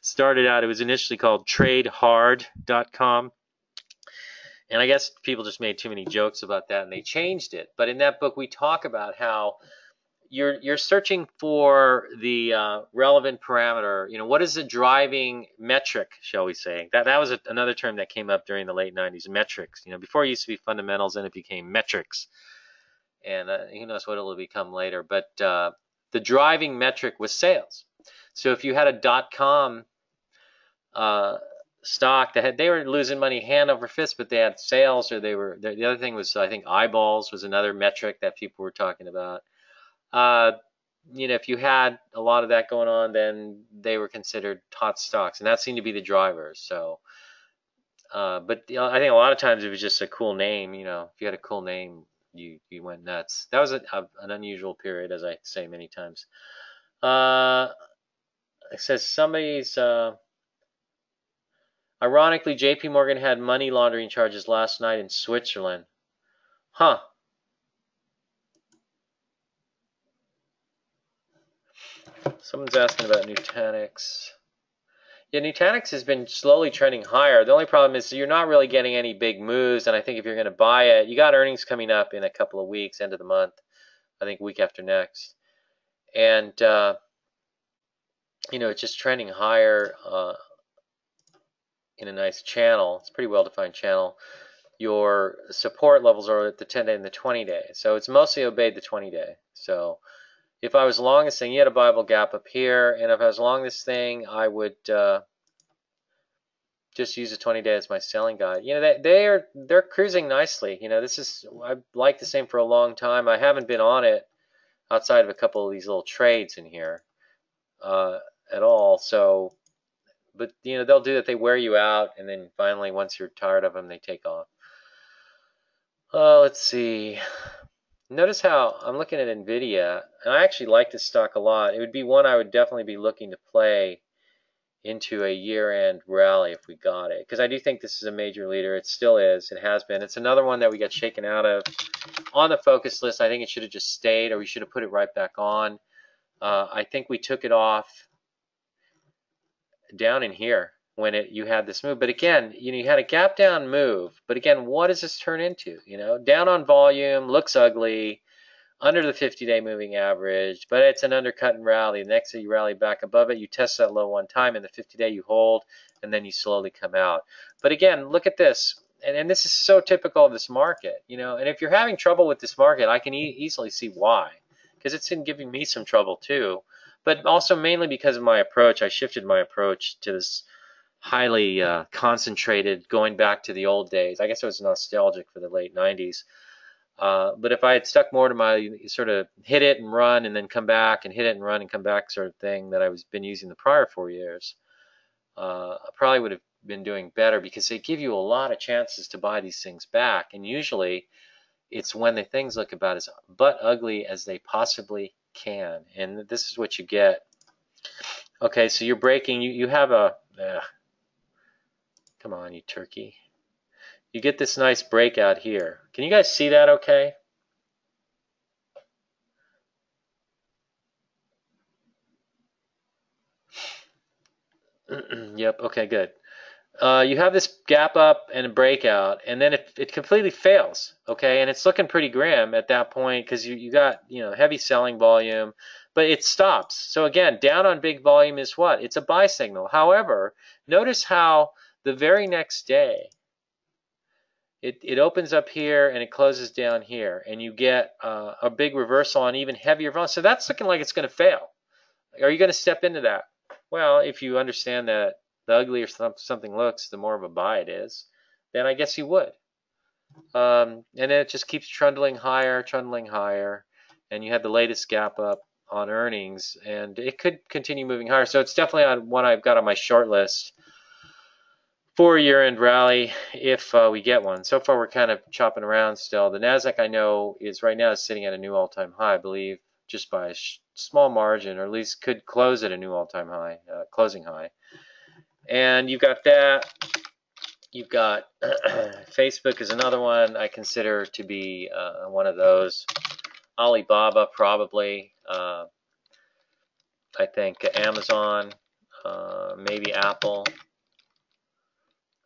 started out, it was initially called tradehard.com. And I guess people just made too many jokes about that and they changed it. But in that book, we talk about how you're searching for the relevant parameter. What is the driving metric, shall we say? That was another term that came up during the late 90s, metrics. Before it used to be fundamentals, and it became metrics. And who knows what it will become later. But the driving metric was sales. So if you had a .com stock they were losing money hand over fist, but they had sales, or the other thing was, I think, eyeballs was another metric that people were talking about. If you had a lot of that going on, then they were considered hot stocks, and that seemed to be the driver. So, but I think a lot of times it was just a cool name. If you had a cool name, you went nuts. That was an unusual period, as I say many times. It says somebody's. Ironically, J.P. Morgan had money laundering charges last night in Switzerland. Huh. Someone's asking about Nutanix. Yeah, Nutanix has been slowly trending higher. The only problem is you're not really getting any big moves, and I think if you're going to buy it, you got earnings coming up in a couple of weeks, end of the month, I think week after next. And, it's just trending higher in a nice channel. It's a pretty well-defined channel. Your support levels are at the 10-day and the 20-day. So it's mostly obeyed the 20-day. So if I was long this thing, you had a Bible gap up here, and if I was long this thing, I would just use the 20-day as my selling guide. They're cruising nicely. I've liked the same for a long time. I haven't been on it outside of a couple of these little trades in here at all. So, but they'll do that. They wear you out, and then finally, once you're tired of them, they take off. Let's see. Notice how I'm looking at NVIDIA, and I actually like this stock a lot. It would be one I would definitely be looking to play into a year-end rally if we got it, because I do think this is a major leader. It still is. It has been. It's another one that we got shaken out of on the focus list. I think it should have just stayed, or we should have put it right back on. I think we took it off down in here when you had this move. But again, you had a gap down move. But again, what does this turn into? Down on volume, looks ugly, under the 50-day moving average, but it's an undercut and rally. The next day you rally back above it, you test that low one time, and the 50-day you hold, and then you slowly come out. But again, look at this. And this is so typical of this market. And if you're having trouble with this market, I can easily see why, because it's been giving me some trouble too. but also mainly because of my approach. I shifted my approach to this highly concentrated, going back to the old days. I guess I was nostalgic for the late 90s. But if I had stuck more to my sort of hit it and run and then come back and hit it and run and come back sort of thing that I was been using the prior 4 years, I probably would have been doing better, because they give you a lot of chances to buy these things back. And usually it's when the things look about as butt ugly as they possibly can. And this is what you get. Okay, so you're breaking, you have a, come on, you turkey. You get this nice breakout here. Can you guys see that okay? Yep, okay, good. You have this gap up and a breakout, and then it completely fails, okay? And it's looking pretty grim at that point, because you got, heavy selling volume, but it stops. So again, down on big volume is what? It's a buy signal. However, notice how the very next day, it opens up here and it closes down here, and you get a big reversal on even heavier volume. So that's looking like it's going to fail. Are you going to step into that? Well, if you understand that the uglier something looks, the more of a buy it is, then I guess you would. And then it just keeps trundling higher, and you had the latest gap up on earnings, and it could continue moving higher. So it's definitely on one I've got on my short list for a year-end rally if we get one. So far, we're kind of chopping around still. The Nasdaq, I know, is right now sitting at a new all-time high, I believe, just by a small margin, or at least could close at a new all-time high, closing high. And you've got that. You've got Facebook is another one I consider to be one of those. Alibaba, probably. I think Amazon, maybe Apple.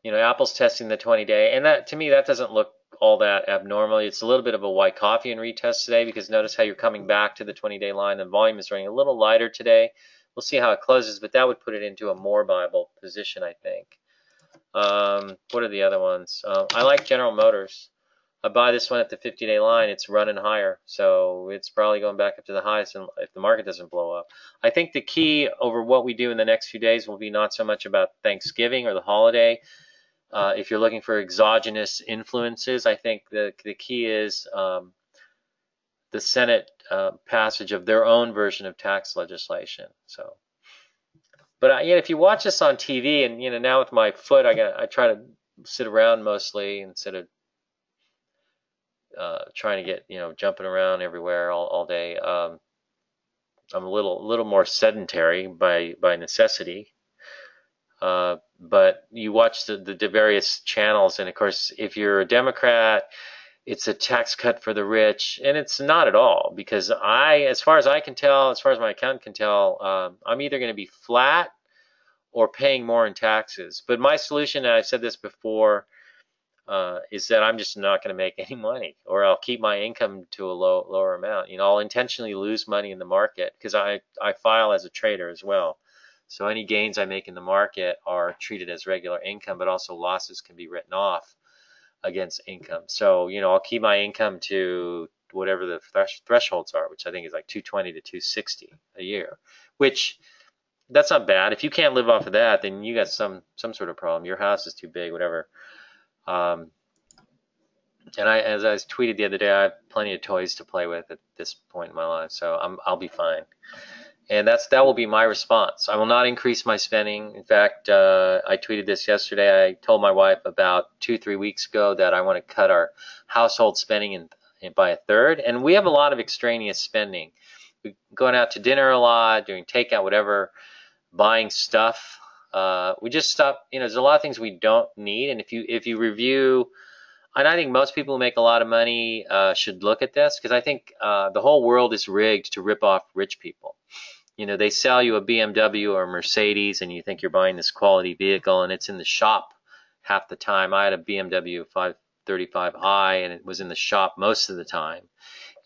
Apple's testing the 20-day, and that, to me, that doesn't look all that abnormal. It's a little bit of a Wyckoffean retest today, because notice how you're coming back to the 20-day line. The volume is running a little lighter today. We'll see how it closes, but that would put it into a more viable position, I think. What are the other ones? I like General Motors. I buy this one at the 50-day line. It's running higher, so it's probably going back up to the highest if the market doesn't blow up. I think the key over what we do in the next few days will be not so much about Thanksgiving or the holiday. If you're looking for exogenous influences, I think the key is the Senate passage of their own version of tax legislation. So, but if you watch this on TV, and now with my foot, I try to sit around mostly instead of trying to get jumping around everywhere all day. I'm a little more sedentary by necessity. But you watch the various channels, and of course, if you're a Democrat, it's a tax cut for the rich, and it's not at all, because as far as I can tell, as far as my accountant can tell, I'm either going to be flat or paying more in taxes. But my solution, and I've said this before, is that I'm just not going to make any money, or I'll keep my income to a lower amount. I'll intentionally lose money in the market, because I file as a trader as well. So any gains I make in the market are treated as regular income, but also losses can be written off against income. So, I'll keep my income to whatever the thresholds are, which I think is like 220 to 260 a year, which that's not bad. If you can't live off of that, then you got some sort of problem. Your house is too big, whatever. And as I tweeted the other day, I have plenty of toys to play with at this point in my life, so I'll be fine. And that will be my response. I will not increase my spending. In fact, I tweeted this yesterday. I told my wife about 2-3 weeks ago that I want to cut our household spending by a third. And we have a lot of extraneous spending. We're going out to dinner a lot, doing takeout, whatever, buying stuff. We just stop. There's a lot of things we don't need. And if you review, and I think most people who make a lot of money should look at this, because I think the whole world is rigged to rip off rich people. They sell you a BMW or a Mercedes, and you think you're buying this quality vehicle, and it's in the shop half the time. I had a BMW 535i, and it was in the shop most of the time.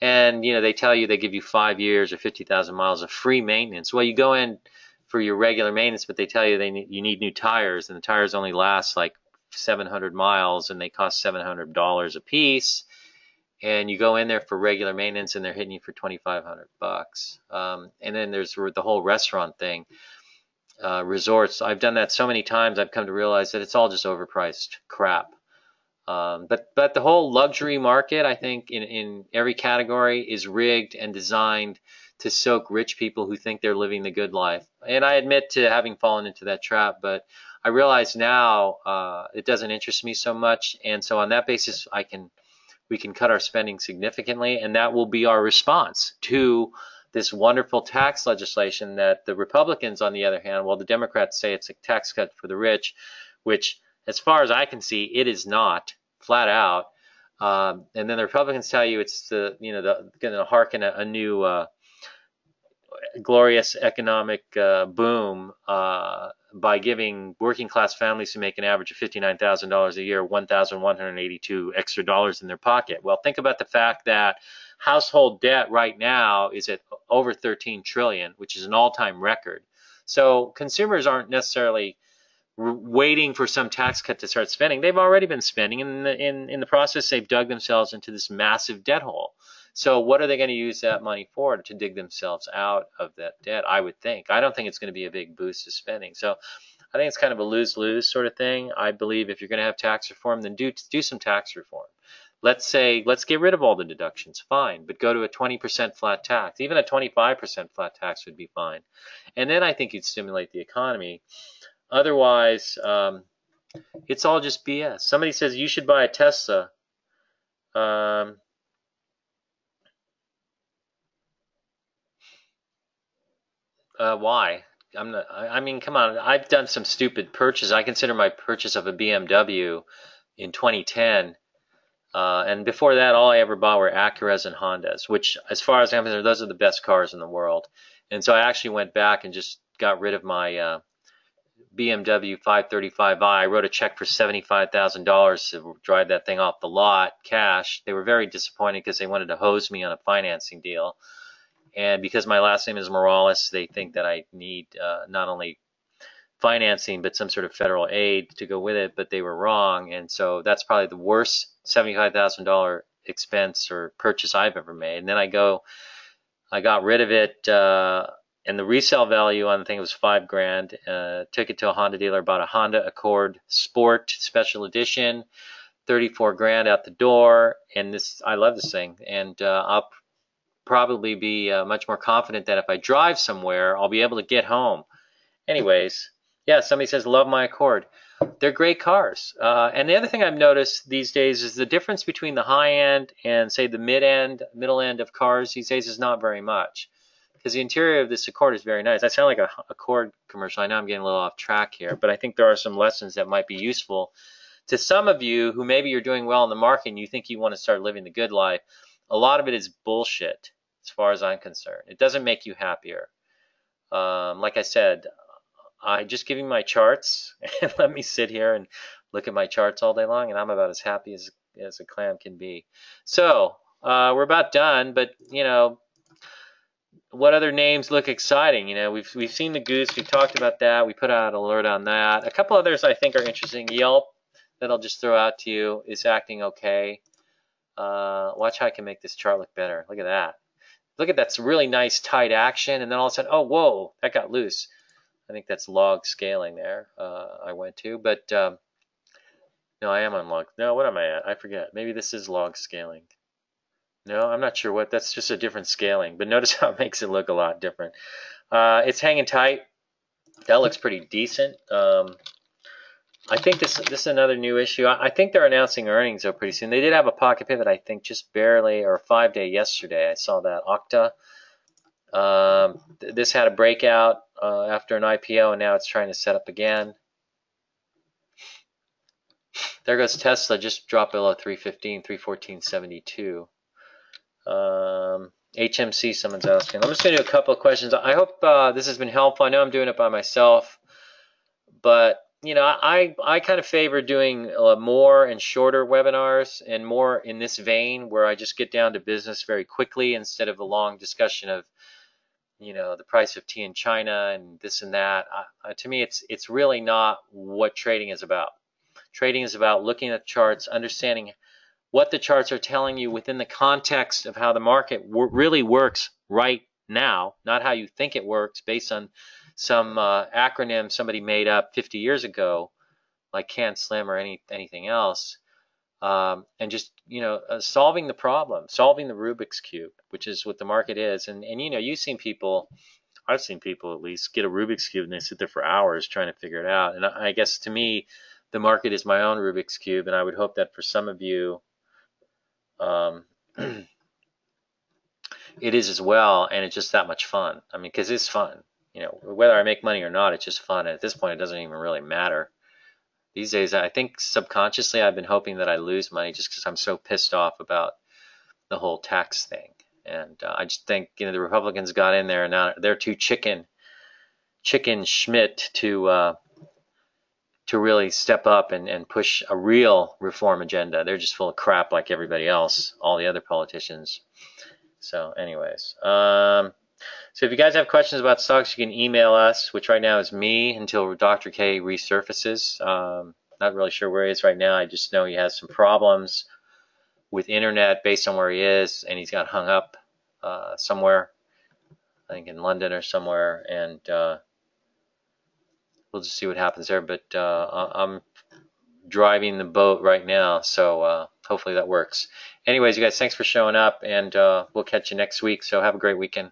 And, they tell you they give you 5 years or 50,000 miles of free maintenance. Well, you go in for your regular maintenance, but they tell you you need new tires, and the tires only last like 700 miles, and they cost $700 a piece. and you go in there for regular maintenance, and they're hitting you for $2,500. And then there's the whole restaurant thing, resorts. I've done that so many times. I've come to realize that it's all just overpriced crap. But the whole luxury market, I think, in every category is rigged and designed to soak rich people who think they're living the good life. And I admit to having fallen into that trap, but I realize now it doesn't interest me so much. And so on that basis, we can cut our spending significantly, and that will be our response to this wonderful tax legislation that the Republicans, on the other hand, well, the Democrats say it's a tax cut for the rich, which, as far as I can see, it is not, flat out. And then the Republicans tell you it's going to harken a new glorious economic boom by giving working class families who make an average of $59,000 a year $1,182 extra dollars in their pocket. Well, think about the fact that household debt right now is at over 13 trillion, which is an all-time record. So consumers aren't necessarily waiting for some tax cut to start spending. They've already been spending, and in the process, they've dug themselves into this massive debt hole. So what are they going to use that money for? To dig themselves out of that debt, I would think. I don't think it's going to be a big boost to spending. So I think it's kind of a lose-lose sort of thing. I believe if you're going to have tax reform, then do some tax reform. Let's get rid of all the deductions, fine, but go to a 20% flat tax. Even a 25% flat tax would be fine. And then I think you'd stimulate the economy. Otherwise, it's all just BS. Somebody says you should buy a Tesla. Why? I mean, come on. I've done some stupid purchases. I consider my purchase of a BMW in 2010. And before that, all I ever bought were Acuras and Hondas, which, as far as I'm concerned, those are the best cars in the world. And so I actually went back and just got rid of my BMW 535i. I wrote a check for $75,000 to drive that thing off the lot, cash. They were very disappointed because they wanted to hose me on a financing deal. And because my last name is Morales, they think that I need not only financing but some sort of federal aid to go with it, but they were wrong. And so that's probably the worst $75,000 expense or purchase I've ever made. And then I got rid of it, and the resale value on the thing was $5,000. Took it to a Honda dealer, bought a Honda Accord Sport Special Edition, $34,000 out the door. And I love this thing, and I'll probably be much more confident that if I drive somewhere, I'll be able to get home. Anyways, yeah, somebody says, love my Accord. They're great cars. And the other thing I've noticed these days is the difference between the high end and, say, the middle end of cars these days is not very much. Because the interior of this Accord is very nice. I sound like a Accord commercial. I know I'm getting a little off track here, but I think there are some lessons that might be useful to some of you who maybe you're doing well in the market and you think you want to start living the good life. A lot of it is bullshit, as far as I'm concerned. It doesn't make you happier. Like I said, I just give you my charts and let me sit here and look at my charts all day long, and I'm about as happy as a clam can be. So we're about done, but what other names look exciting? We've seen the Goose. We've talked about that. We put out an alert on that. A couple others I think are interesting. Yelp, that I'll just throw out to you, is acting okay. Watch how I can make this chart look better. Look at that. Look at that really nice tight action, and then all of a sudden, oh, whoa, that got loose. I think that's log scaling there I went to. But no, I am on log. No, what am I at? I forget. Maybe this is log scaling. No, I'm not sure what. That's just a different scaling. But notice how it makes it look a lot different. It's hanging tight. That looks pretty decent. I think this is another new issue. I think they're announcing earnings though pretty soon. They did have a pocket pivot, I think, just barely, or a 5-day yesterday. I saw that. Okta. This had a breakout after an IPO, and now it's trying to set up again. There goes Tesla, just dropped below 315, 314.72. HMC, someone's asking. I'm just going to do a couple of questions. I hope this has been helpful. I know I'm doing it by myself, but I kind of favor doing more and shorter webinars, and more in this vein where I just get down to business very quickly instead of a long discussion of the price of tea in China and this and that. To me, it's really not what trading is about. Trading is about looking at charts, understanding what the charts are telling you within the context of how the market really works right now, not how you think it works based on some acronym somebody made up 50 years ago, like can't slim or anything else, and just solving the problem, solving the Rubik's cube, which is what the market is. And you've seen people, I've seen people at least get a Rubik's cube and they sit there for hours trying to figure it out. And I guess to me, the market is my own Rubik's cube, and I would hope that for some of you, it is as well, and it's just that much fun. I mean, because it's fun. Whether I make money or not, it's just fun. And at this point, it doesn't even really matter. These days, I think subconsciously I've been hoping that I lose money just because I'm so pissed off about the whole tax thing. And I just think the Republicans got in there and now they're too chicken Schmidt to really step up and push a real reform agenda. They're just full of crap like everybody else, all the other politicians. So anyways, so if you guys have questions about stocks, you can email us, which right now is me until Dr. K resurfaces. Not really sure where he is right now. I just know he has some problems with internet based on where he is, and he's got hung up somewhere, I think in London or somewhere, and we'll just see what happens there. But I'm driving the boat right now, so hopefully that works. Anyways, you guys, thanks for showing up, and we'll catch you next week. So have a great weekend.